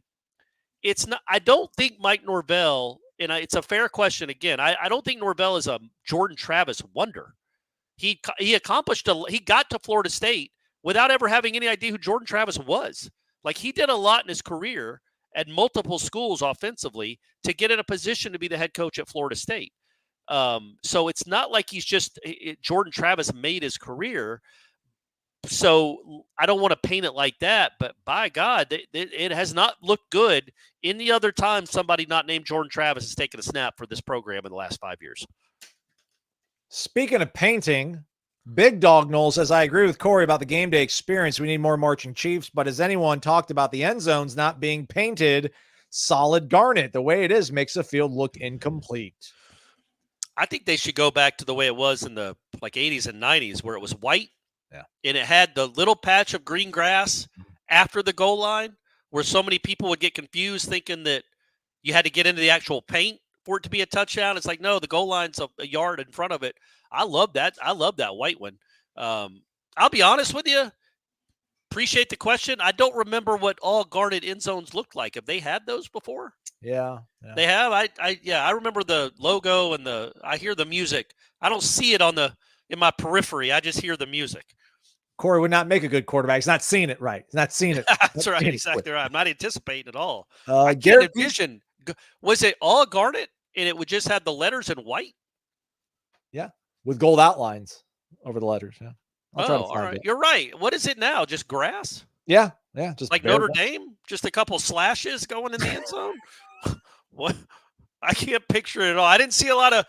it's not. I don't think Mike Norvell, and it's a fair question again. I don't think Norvell is a Jordan Travis wonder. He accomplished he got to Florida State without ever having any idea who Jordan Travis was. Like, he did a lot in his career at multiple schools offensively to get in a position to be the head coach at Florida State. So it's not like he's just Jordan Travis made his career. So I don't want to paint it like that, but by God, it has not looked good any other time somebody not named Jordan Travis has taken a snap for this program in the last 5 years. Speaking of painting, Big Dog Noles says, I agree with Corey about the game day experience. We need more marching Chiefs, but has anyone talked about the end zones not being painted solid garnet? The way it is makes the field look incomplete. I think they should go back to the way it was in the 80s and 90s where it was white. Yeah. And it had the little patch of green grass after the goal line where so many people would get confused thinking that you had to get into the actual paint for it to be a touchdown. It's like, no, the goal line's a yard in front of it. I love that. I love that white one. I'll be honest with you. Appreciate the question. I don't remember what all garnet end zones looked like. Have they had those before? Yeah. They have. I remember the logo and I hear the music. I don't see it in my periphery. I just hear the music. Corey would not make a good quarterback. He's not seeing it right. He's not seeing it. That's right. Exactly right. I'm not anticipating at all. I can't envision. Was it all garnet and it would just have the letters in white? Yeah. With gold outlines over the letters. Yeah. All right. It. You're right. What is it now? Just grass? Yeah. Yeah. Just like Notre Dame? Just a couple slashes going in the end zone? What? I can't picture it at all. I didn't see a lot of,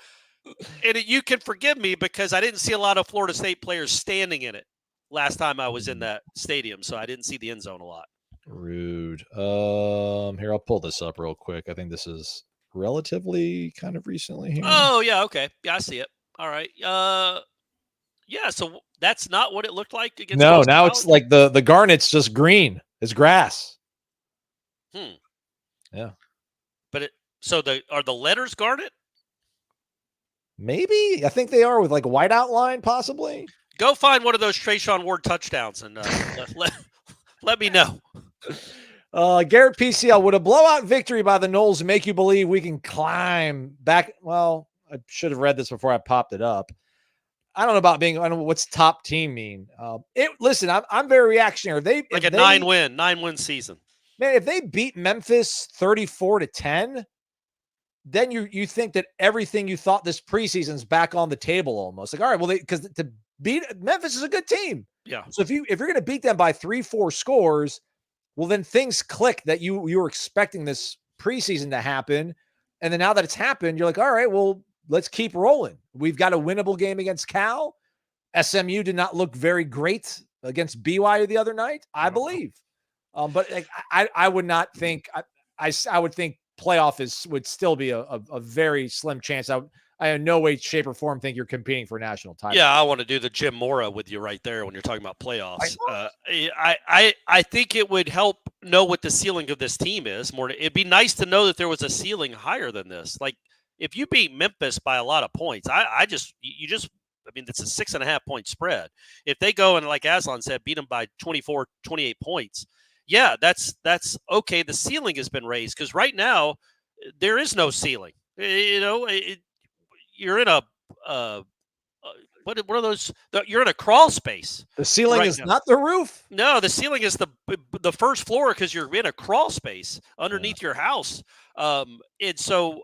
and you can forgive me because I didn't see a lot of Florida State players standing in it last time I was in that stadium, so I didn't see the end zone a lot. Rude. Here, I'll pull this up real quick. I think this is relatively kind of recently here. Oh, yeah, okay. Yeah, I see it. All right. Yeah, so that's not what it looked like against No, now it's like the garnet's just green. It's grass. Yeah. But are the letters garnet? Maybe. I think they are with like white outline, possibly. Go find one of those Trayshawn Ward touchdowns and let me know. Garrett PCL, would a blowout victory by the Noles make you believe we can climb back? Well, I should have read this before I popped it up. I don't know what's top team mean. Listen, I'm very reactionary. They like a 9-win season. Man, if they beat Memphis 34-10, then you think that everything you thought this preseason's back on the table almost. Like, all right, well, because to beat Memphis is a good team. Yeah. So if you're going to beat them by 3-4 scores, well, then things click that you were expecting this preseason to happen. And then now that it's happened, you're like, all right, well, let's keep rolling. We've got a winnable game against Cal. SMU did not look very great against BYU the other night, I believe. But like, I would not think I would think playoff would still be a very slim chance. I in no way, shape, or form think you're competing for a national title. Yeah, I want to do the Jim Mora with you right there when you're talking about playoffs. I think it would help know what the ceiling of this team is. It'd be nice to know that there was a ceiling higher than this. Like if you beat Memphis by a lot of points, I mean, it's a 6.5 point spread. If they go and, like Aslan said, beat them by 24, 28 points, yeah, that's okay. The ceiling has been raised because right now there is no ceiling. You know, you're in a what are those? You're in a crawl space. The ceiling is not the roof. No, the ceiling is the first floor because you're in a crawl space underneath your house. And so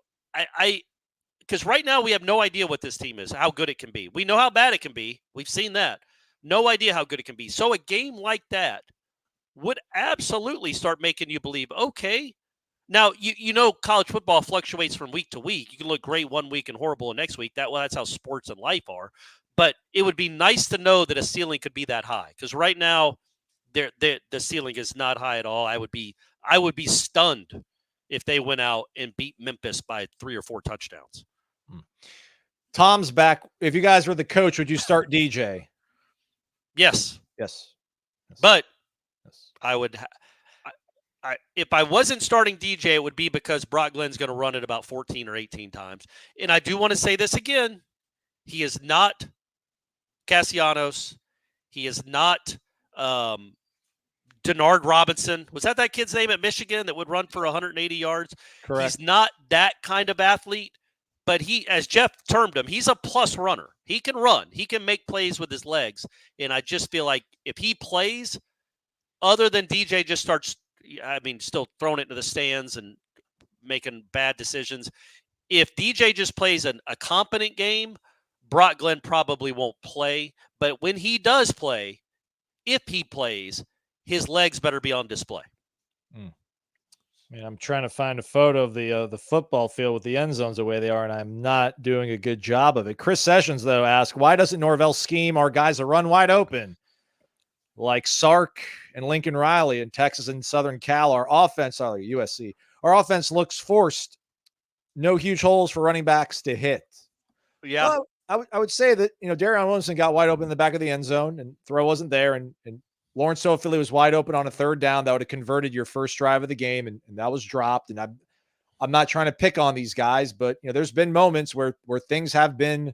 because right now we have no idea what this team is, how good it can be. We know how bad it can be. We've seen that. No idea how good it can be. So a game like that would absolutely start making you believe, okay, now you know college football fluctuates from week to week. You can look great one week and horrible the next week. That's how sports and life are. But it would be nice to know that a ceiling could be that high because right now the ceiling is not high at all. I would be stunned if they went out and beat Memphis by 3 or 4 touchdowns. Tom's back. If you guys were the coach, would you start DJ? Yes. Yes. But I would. If I wasn't starting DJ, it would be because Brock Glenn's going to run it about 14 or 18 times. And I do want to say this again. He is not Castellanos. He is not Denard Robinson. Was that kid's name at Michigan that would run for 180 yards? Correct. He's not that kind of athlete. But he, as Jeff termed him, he's a plus runner. He can run. He can make plays with his legs. And I just feel like if he plays, other than DJ just starts, still throwing it into the stands and making bad decisions. If DJ just plays a competent game, Brock Glenn probably won't play. But when he does play, if he plays, his legs better be on display. I mean, I'm trying to find a photo of the football field with the end zones the way they are, and I'm not doing a good job of it. Chris Sessions, though, asked, why doesn't Norvell scheme our guys to run wide open? Like Sark and Lincoln Riley in Texas and Southern Cal, our offense, USC, our offense looks forced. No huge holes for running backs to hit. Yeah. Well, I would say that, Darion Williamson got wide open in the back of the end zone and throw wasn't there. And Lawrence Philly was wide open on a third down that would have converted your first drive of the game. And that was dropped. And I'm not trying to pick on these guys, but there's been moments where things have been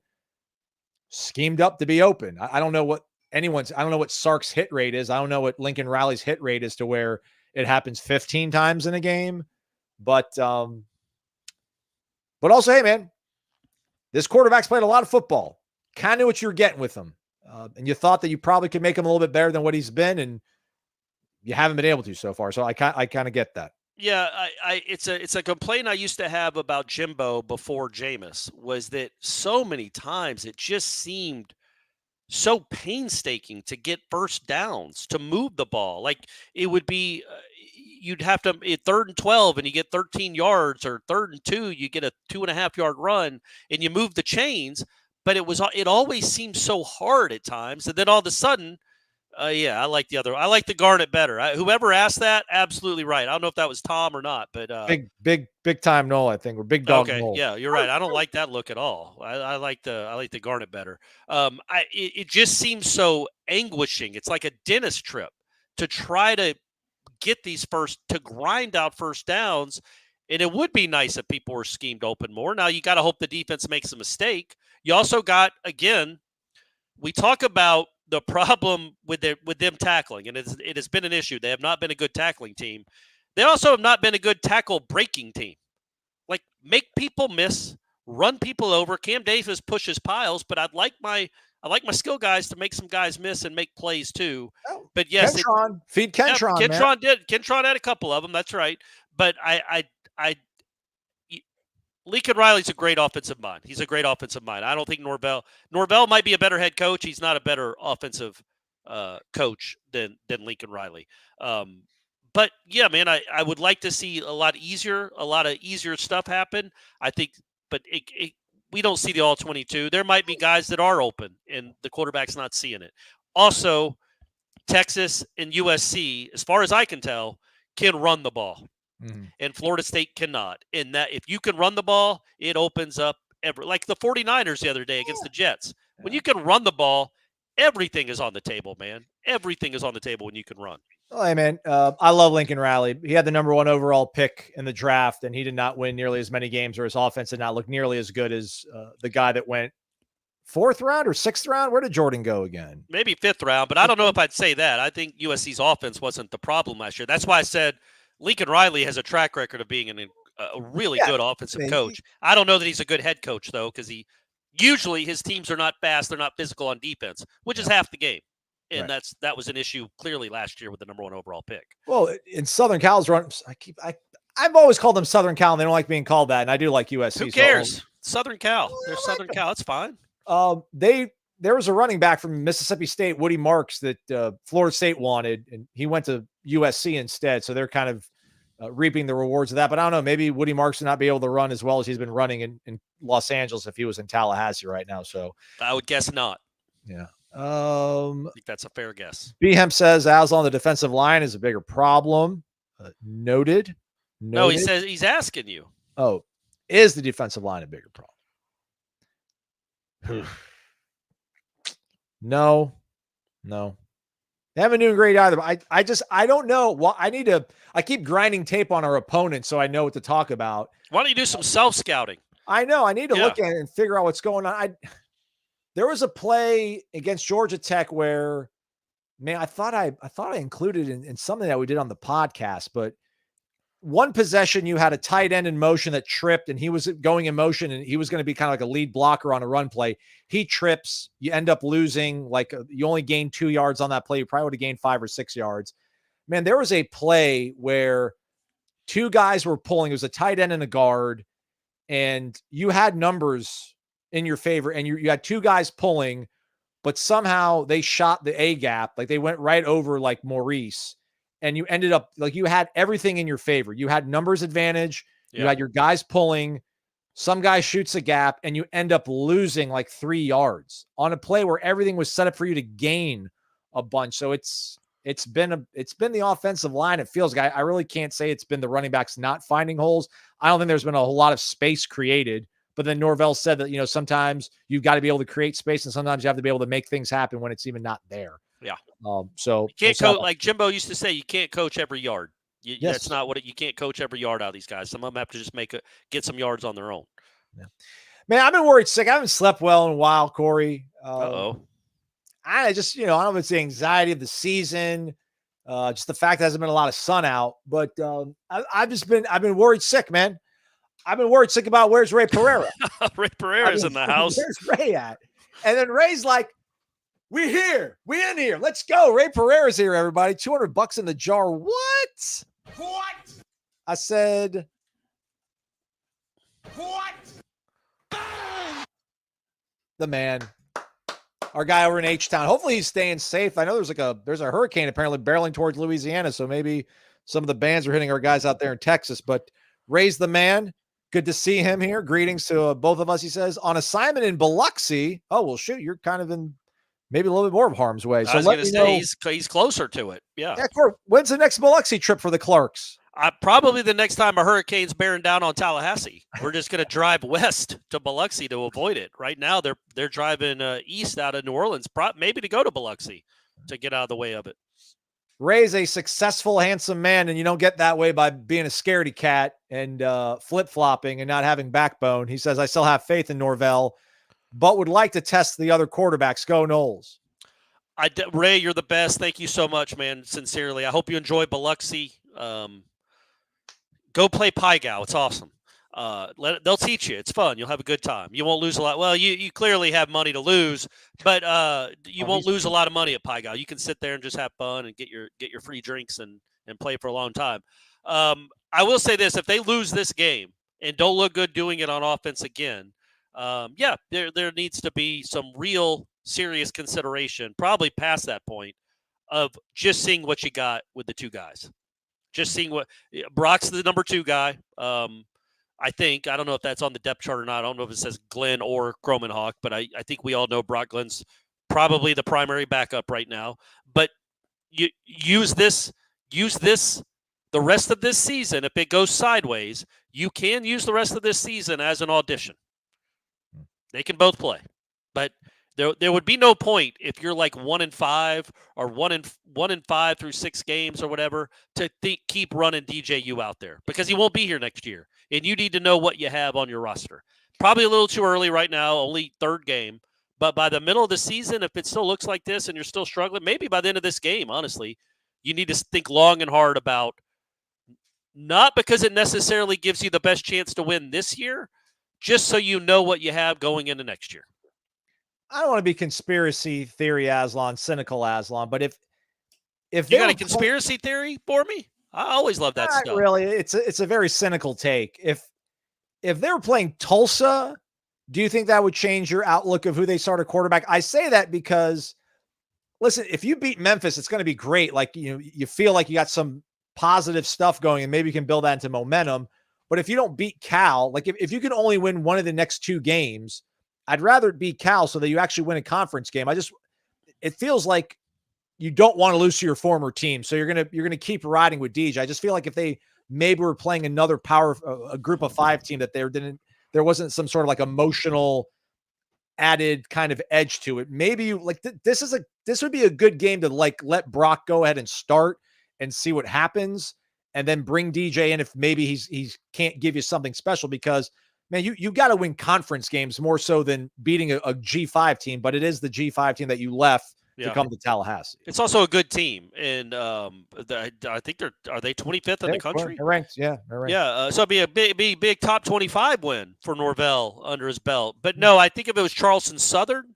schemed up to be open. I don't know what I don't know what Sark's hit rate is. I don't know what Lincoln Riley's hit rate is to where it happens 15 times in a game. But also, hey, man, this quarterback's played a lot of football. Kind of knew what you were getting with him. And you thought that you probably could make him a little bit better than what he's been, and you haven't been able to so far. So I kind of get that. Yeah, it's a complaint I used to have about Jimbo before Jameis, was that so many times it just seemed so painstaking to get first downs, to move the ball. Like it would be, you'd have to at 3rd and 12 and you get 13 yards, or 3rd and 2, you get a 2.5 yard run and you move the chains. But it always seems so hard at times. And then all of a sudden, I like the Garnet better. Whoever asked that, absolutely right. I don't know if that was Tom or not, but big time Nole, I think, or big dog. Okay, Nole. yeah, you're right. I don't like that look at all. I like the Garnet better. It just seems so anguishing. It's like a dentist trip to try to get to grind out first downs. And it would be nice if people were schemed open more. Now you got to hope the defense makes a mistake. You also got, again, we talk about the problem with them tackling, and it has been an issue. They have not been a good tackling team. They also have not been a good tackle breaking team. Like, make people miss, run people over. Cam Davis pushes piles, but I like my skill guys to make some guys miss and make plays too. But yes, feed Kentron. Yeah, Kentron man. did. Kentron had a couple of them. That's right. But Lincoln Riley's a great offensive mind. He's a great offensive mind. I don't think Norvell might be a better head coach. He's not a better offensive coach than Lincoln Riley. But yeah, man, I would like to see a lot of easier stuff happen. I think, but we don't see the all 22. There might be guys that are open and the quarterback's not seeing it. Also, Texas and USC, as far as I can tell, can run the ball. Mm-hmm. And Florida State cannot. And that if you can run the ball, it opens up like the 49ers the other day against the Jets. Yeah. When you can run the ball, everything is on the table, man. Everything is on the table when you can run. Oh, hey, man, I love Lincoln Riley. He had the number 1 overall pick in the draft, and he did not win nearly as many games, or his offense did not look nearly as good as the guy that went 4th round or 6th round. Where did Jordan go again? Maybe 5th round, but I don't know if I'd say that. I think USC's offense wasn't the problem last year. That's why I said Lincoln Riley has a track record of being a really good offensive coach. I don't know that he's a good head coach, though, because usually his teams are not fast. They're not physical on defense, which is half the game. And that was an issue clearly last year with the number 1 overall pick. Well, in Southern Cal's run, I've always called them Southern Cal, and they don't like being called that. And I do like USC. Who cares? So Southern Cal. They're Southern Cal. It's fine. There was a running back from Mississippi State, Woody Marks, that Florida State wanted, and he went to USC instead. So they're kind of reaping the rewards of that. But I don't know, maybe Woody Marks would not be able to run as well as he's been running in Los Angeles if he was in Tallahassee right now. So I would guess not. Yeah. I think that's a fair guess. Behem says Aslan on the defensive line is a bigger problem. Noted. No, he says he's asking you. Oh, is the defensive line a bigger problem? No. They haven't been doing great either. But I don't know. Well, I keep grinding tape on our opponents so I know what to talk about. Why don't you do some self-scouting? I know. I need to look at it and figure out what's going on. There was a play against Georgia Tech where, man, I thought I included in something that we did on the podcast, but one possession, you had a tight end in motion that tripped, and he was going in motion, and he was going to be kind of like a lead blocker on a run play. He trips. You end up losing. You only gained 2 yards on that play. You probably would have gained 5 or 6 yards. Man, there was a play where 2 guys were pulling. It was a tight end and a guard, and you had numbers in your favor, and you had 2 guys pulling. but somehow they shot the A gap. Like they went right over like Maurice, and you ended up like you had everything in your favor. You had numbers advantage. You had your guys pulling. Some guy shoots a gap, and you end up losing like 3 yards on a play where everything was set up for you to gain a bunch. So it's been the offensive line. It feels like I really can't say it's been the running backs not finding holes. I don't think there's been a whole lot of space created. But then Norvell said that, sometimes you've got to be able to create space, and sometimes you have to be able to make things happen when it's even not there. Yeah. So you can't coach, like Jimbo used to say, you can't coach every yard. Yes. That's not what you can't coach every yard out of these guys. Some of them have to just get some yards on their own. Yeah. Man, I've been worried sick. I haven't slept well in a while, Corey. I just, I don't know if it's the anxiety of the season, just the fact there hasn't been a lot of sun out, but I've been worried sick, man. I've been worried sick about where's Ray Pereira. Ray Pereira's in the house. Where's Ray at? And then Ray's like, we here. We in here. Let's go. Ray Pereira's here, everybody. $200 in the jar. What? I said. What? The man. Our guy over in H-Town. Hopefully he's staying safe. I know there's a hurricane apparently barreling towards Louisiana, so maybe some of the bands are hitting our guys out there in Texas. But Ray's the man. Good to see him here. Greetings to both of us, he says. On assignment in Biloxi. Oh, well, shoot, you're kind of in maybe a little bit more of harm's way. So I was going to say he's closer to it. Yeah. When's the next Biloxi trip for the Clarks? Probably the next time a hurricane's bearing down on Tallahassee. We're just going to drive west to Biloxi to avoid it. Right now, they're driving east out of New Orleans, maybe to go to Biloxi to get out of the way of it. Ray's a successful, handsome man, and you don't get that way by being a scaredy cat and flip-flopping and not having backbone. He says, I still have faith in Norvell, but would like to test the other quarterbacks. Go Noles. Ray, you're the best. Thank you so much, man. Sincerely. I hope you enjoy Biloxi. Go play Pygao. It's awesome. They'll teach you. It's fun. You'll have a good time. You won't lose a lot. Well, you clearly have money to lose, but you won't lose a lot of money at Pygao. You can sit there and just have fun and get your free drinks and play for a long time. I will say this: if they lose this game and don't look good doing it on offense again, there needs to be some real serious consideration, probably past that point, of just seeing what you got with the two guys. Just seeing what Brock's the number 2 guy. I think. I don't know if that's on the depth chart or not. I don't know if it says Glenn or Cromanhawk, but I think we all know Brock Glenn's probably the primary backup right now. But you use this the rest of this season. If it goes sideways, you can use the rest of this season as an audition. They can both play. But there would be no point if you're like 1-5 or 1-5 through 6 games or whatever to keep running DJU out there, because he won't be here next year. And you need to know what you have on your roster. Probably a little too early right now, only 3rd game. But by the middle of the season, if it still looks like this and you're still struggling, maybe by the end of this game, honestly, you need to think long and hard about, not because it necessarily gives you the best chance to win this year, just so you know what you have going into next year. I don't want to be conspiracy theory Aslan, cynical Aslan, but if you got a conspiracy theory for me, I always love that stuff. Really, it's a very cynical take. If they were playing Tulsa, do you think that would change your outlook of who they start a quarterback? I say that because, listen, if you beat Memphis, it's going to be great. Like, you feel like you got some positive stuff going, and maybe you can build that into momentum. But if you don't beat Cal, like if you can only win one of the next 2 games, I'd rather it be Cal so that you actually win a conference game. It feels like you don't want to lose to your former team. So you're going to keep riding with DJ. I just feel like if they maybe were playing another a group of 5 team, that there wasn't some sort of like emotional added kind of edge to it. Maybe this would be a good game to like let Brock go ahead and start and see what happens, and then bring DJ in if maybe he can't give you something special, because man, you got to win conference games more so than beating a G5 team, but it is the G5 team that you left to come to Tallahassee. It's also a good team, and I think are they 25th in the country? They're ranked, yeah. They're ranked. Yeah, so it'd be a big top 25 win for Norvell under his belt. But no, I think if it was Charleston Southern,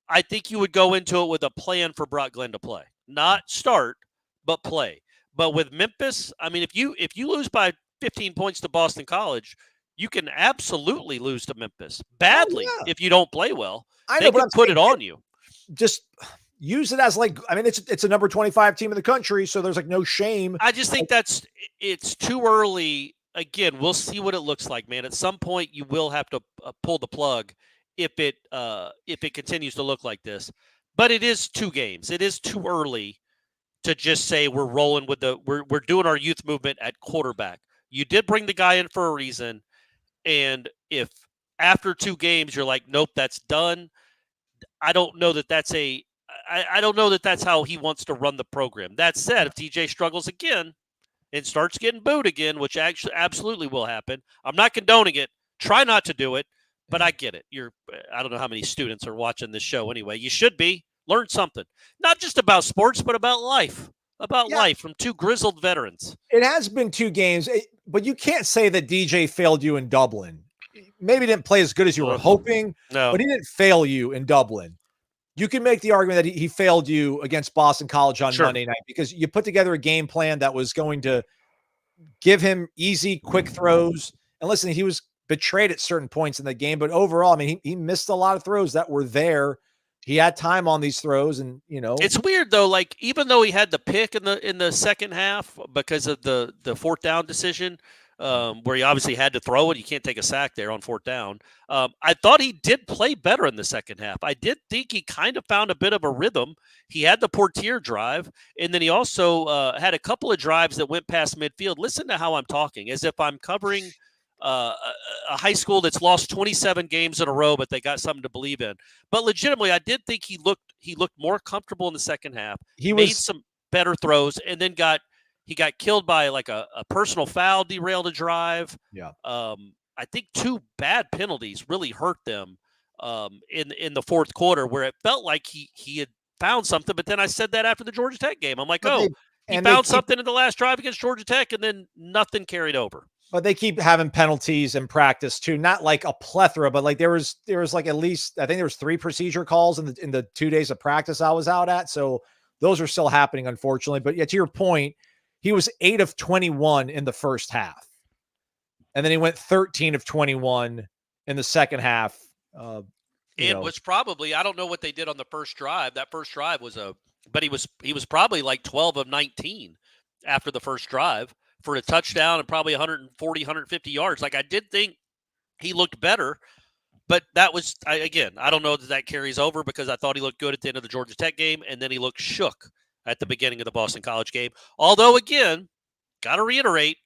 I think you would go into it with a plan for Brock Glenn to play, not start, but play. But with Memphis, I mean, if you lose by 15 points to Boston College, you can absolutely lose to Memphis badly if you don't play well. They can put it on you. just use it as like, I mean, it's a number 25 team in the country, so there's like no shame. I just think it's too early. Again, we'll see what it looks like, man. At some point, you will have to pull the plug if it continues to look like this. But it is 2 games. It is too early to just say we're rolling with we're doing our youth movement at quarterback. You did bring the guy in for a reason, and if after 2 games you're like, nope, that's done. I don't know that that's I don't know that that's how he wants to run the program. That said, if TJ struggles again and starts getting booed again, which actually absolutely will happen, I'm not condoning it. Try not to do it, but I get it. I don't know how many students are watching this show anyway. You should be. Learn something. Not just about sports, but about life. Life from 2 grizzled veterans. It has been 2 games, but you can't say that DJ failed you in Dublin. Maybe didn't play as good as you were hoping, but he didn't fail you in Dublin. You can make the argument that he failed you against Boston College on Monday night because you put together a game plan that was going to give him easy, quick throws. And listen, he was betrayed at certain points in the game, but overall, I mean, he missed a lot of throws that were there. He had time on these throws, and it's weird though. Like even though he had the pick in the second half because of the 4th down decision, where he obviously had to throw it. You can't take a sack there on 4th down. I thought he did play better in the second half. I did think he kind of found a bit of a rhythm. He had the Portier drive, and then he also had a couple of drives that went past midfield. Listen to how I'm talking, as if I'm covering a high school that's lost 27 games in a row, but they got something to believe in. But legitimately, I did think he looked more comfortable in the second half. He made some better throws, and then he got killed by like a personal foul, derailed a drive. Yeah. I think 2 bad penalties really hurt them in the 4th quarter, where it felt like he had found something. But then I said that after the Georgia Tech game. I'm like, he found something in the last drive against Georgia Tech, and then nothing carried over. But they keep having penalties in practice too. Not like a plethora, but like there was like at least, I think there was 3 procedure calls in the 2 days of practice I was out at. So those are still happening, unfortunately. But yeah, to your point, he was 8 of 21 in the first half. And then he went 13 of 21 in the second half. Was probably, I don't know what they did on the first drive. That first drive but he was probably like 12 of 19 after the first drive for a touchdown and probably 140, 150 yards. Like I did think he looked better, but that was, I don't know that carries over because I thought he looked good at the end of the Georgia Tech game, and then he looked shook at the beginning of the Boston College game. Although, again, got to reiterate,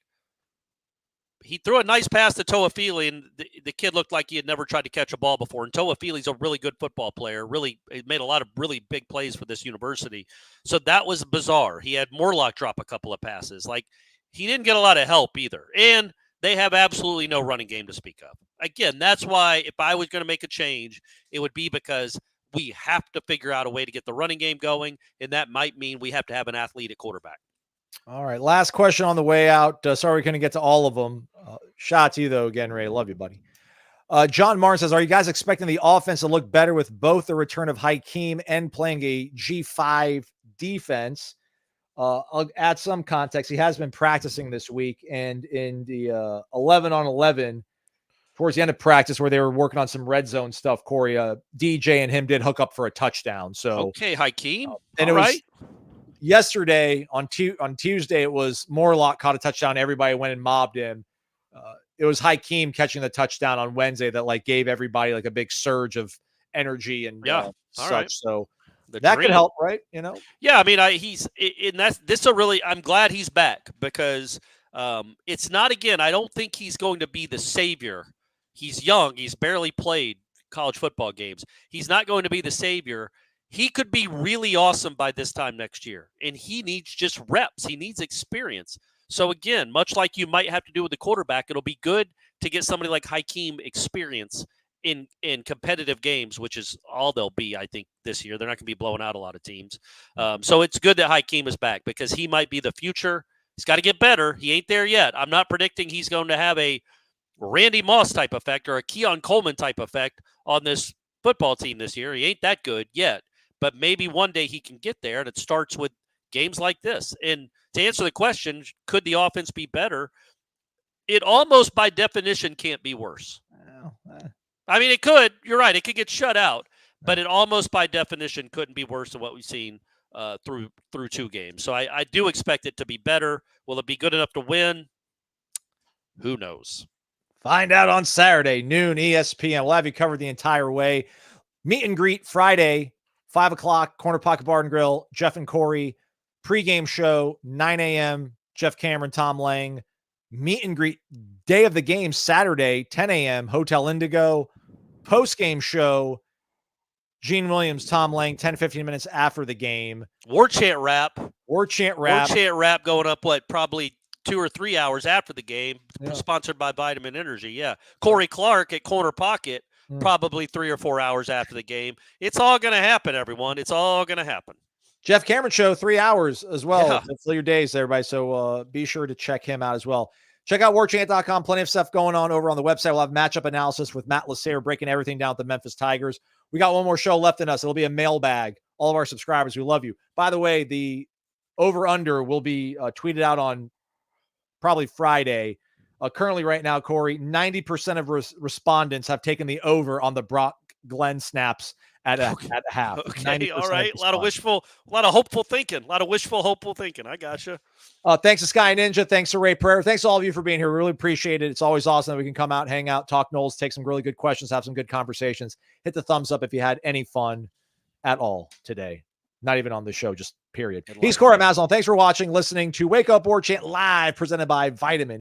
he threw a nice pass to Toafili, and the kid looked like he had never tried to catch a ball before. And Toafili's a really good football player. Really, he made a lot of really big plays for this university. So that was bizarre. He had Morlock drop a couple of passes. Like, he didn't get a lot of help either. And they have absolutely no running game to speak of. Again, that's why if I was going to make a change, it would be because we have to figure out a way to get the running game going, and that might mean we have to have an athlete at quarterback. All right, last question on the way out. Sorry we couldn't get to all of them. Shout out to you, though, again, Ray. Love you, buddy. John Martin says, are you guys expecting the offense to look better with both the return of Hakeem and playing a G5 defense? I'll add some context. He has been practicing this week, and in the 11-on-11, towards the end of practice where they were working on some red zone stuff, Corey, DJ and him did hook up for a touchdown. So okay, Hakeem. And it was yesterday on Tuesday, it was Morlock caught a touchdown. Everybody went and mobbed him. It was Hakeem catching the touchdown on Wednesday that like gave everybody like a big surge of energy and such. Right. So that could help, right? Yeah. I mean, I'm glad he's back because it's not, again, I don't think he's going to be the savior. He's young. He's barely played college football games. He's not going to be the savior. He could be really awesome by this time next year, and he needs just reps. He needs experience. So again, much like you might have to do with the quarterback, it'll be good to get somebody like Hakeem experience in competitive games, which is all they'll be, I think, this year. They're not going to be blowing out a lot of teams. So it's good that Hakeem is back because he might be the future. He's got to get better. He ain't there yet. I'm not predicting he's going to have a Randy Moss type effect or a Keon Coleman type effect on this football team this year. He ain't that good yet, but maybe one day he can get there, and it starts with games like this. And to answer the question, could the offense be better? It almost by definition can't be worse. I mean, it could. You're right. It could get shut out. but it almost by definition couldn't be worse than what we've seen through 2 games. So I do expect it to be better. Will it be good enough to win? Who knows? Find out on Saturday, noon, ESPN. We'll have you covered the entire way. Meet and greet Friday, 5 o'clock, Corner Pocket Bar and Grill, Jeff and Corey. Pre-game show, 9 a.m., Jeff Cameron, Tom Lang. Meet and greet day of the game, Saturday, 10 a.m., Hotel Indigo. Post-game show, Gene Williams, Tom Lang, 10, 15 minutes after the game. Warchant rap. Warchant rap going up, probably 2 or 3 hours after the game, Yeah. sponsored by Vitamin Energy. Yeah. Corey Clark at Corner Pocket, probably 3 or 4 hours after the game. It's all going to happen, everyone. It's all going to happen. Jeff Cameron show, 3 hours as well. Yeah. To fill your days, everybody. So be sure to check him out as well. Check out warchant.com. Plenty of stuff going on over on the website. We'll have matchup analysis with Matt Lasser breaking everything down with the Memphis Tigers. We got one more show left in us. It'll be a mailbag. All of our subscribers, we love you. By the way, the over-under will be tweeted out on probably Friday. Currently right now, Corey, 90% of respondents have taken the over on the Brock Glenn snaps at half. Okay, all right. A lot of hopeful thinking. Hopeful thinking. I gotcha. Thanks to Sky Ninja. Thanks to Ray Prayer. Thanks to all of you for being here. We really appreciate it. It's always awesome that we can come out, hang out, talk Noles, take some really good questions, have some good conversations. Hit the thumbs up if you had any fun at all today. Not even on the show, just period. He's Corey Maslon. Thanks for watching, listening to Wake Up Warchant live, presented by Vitamin.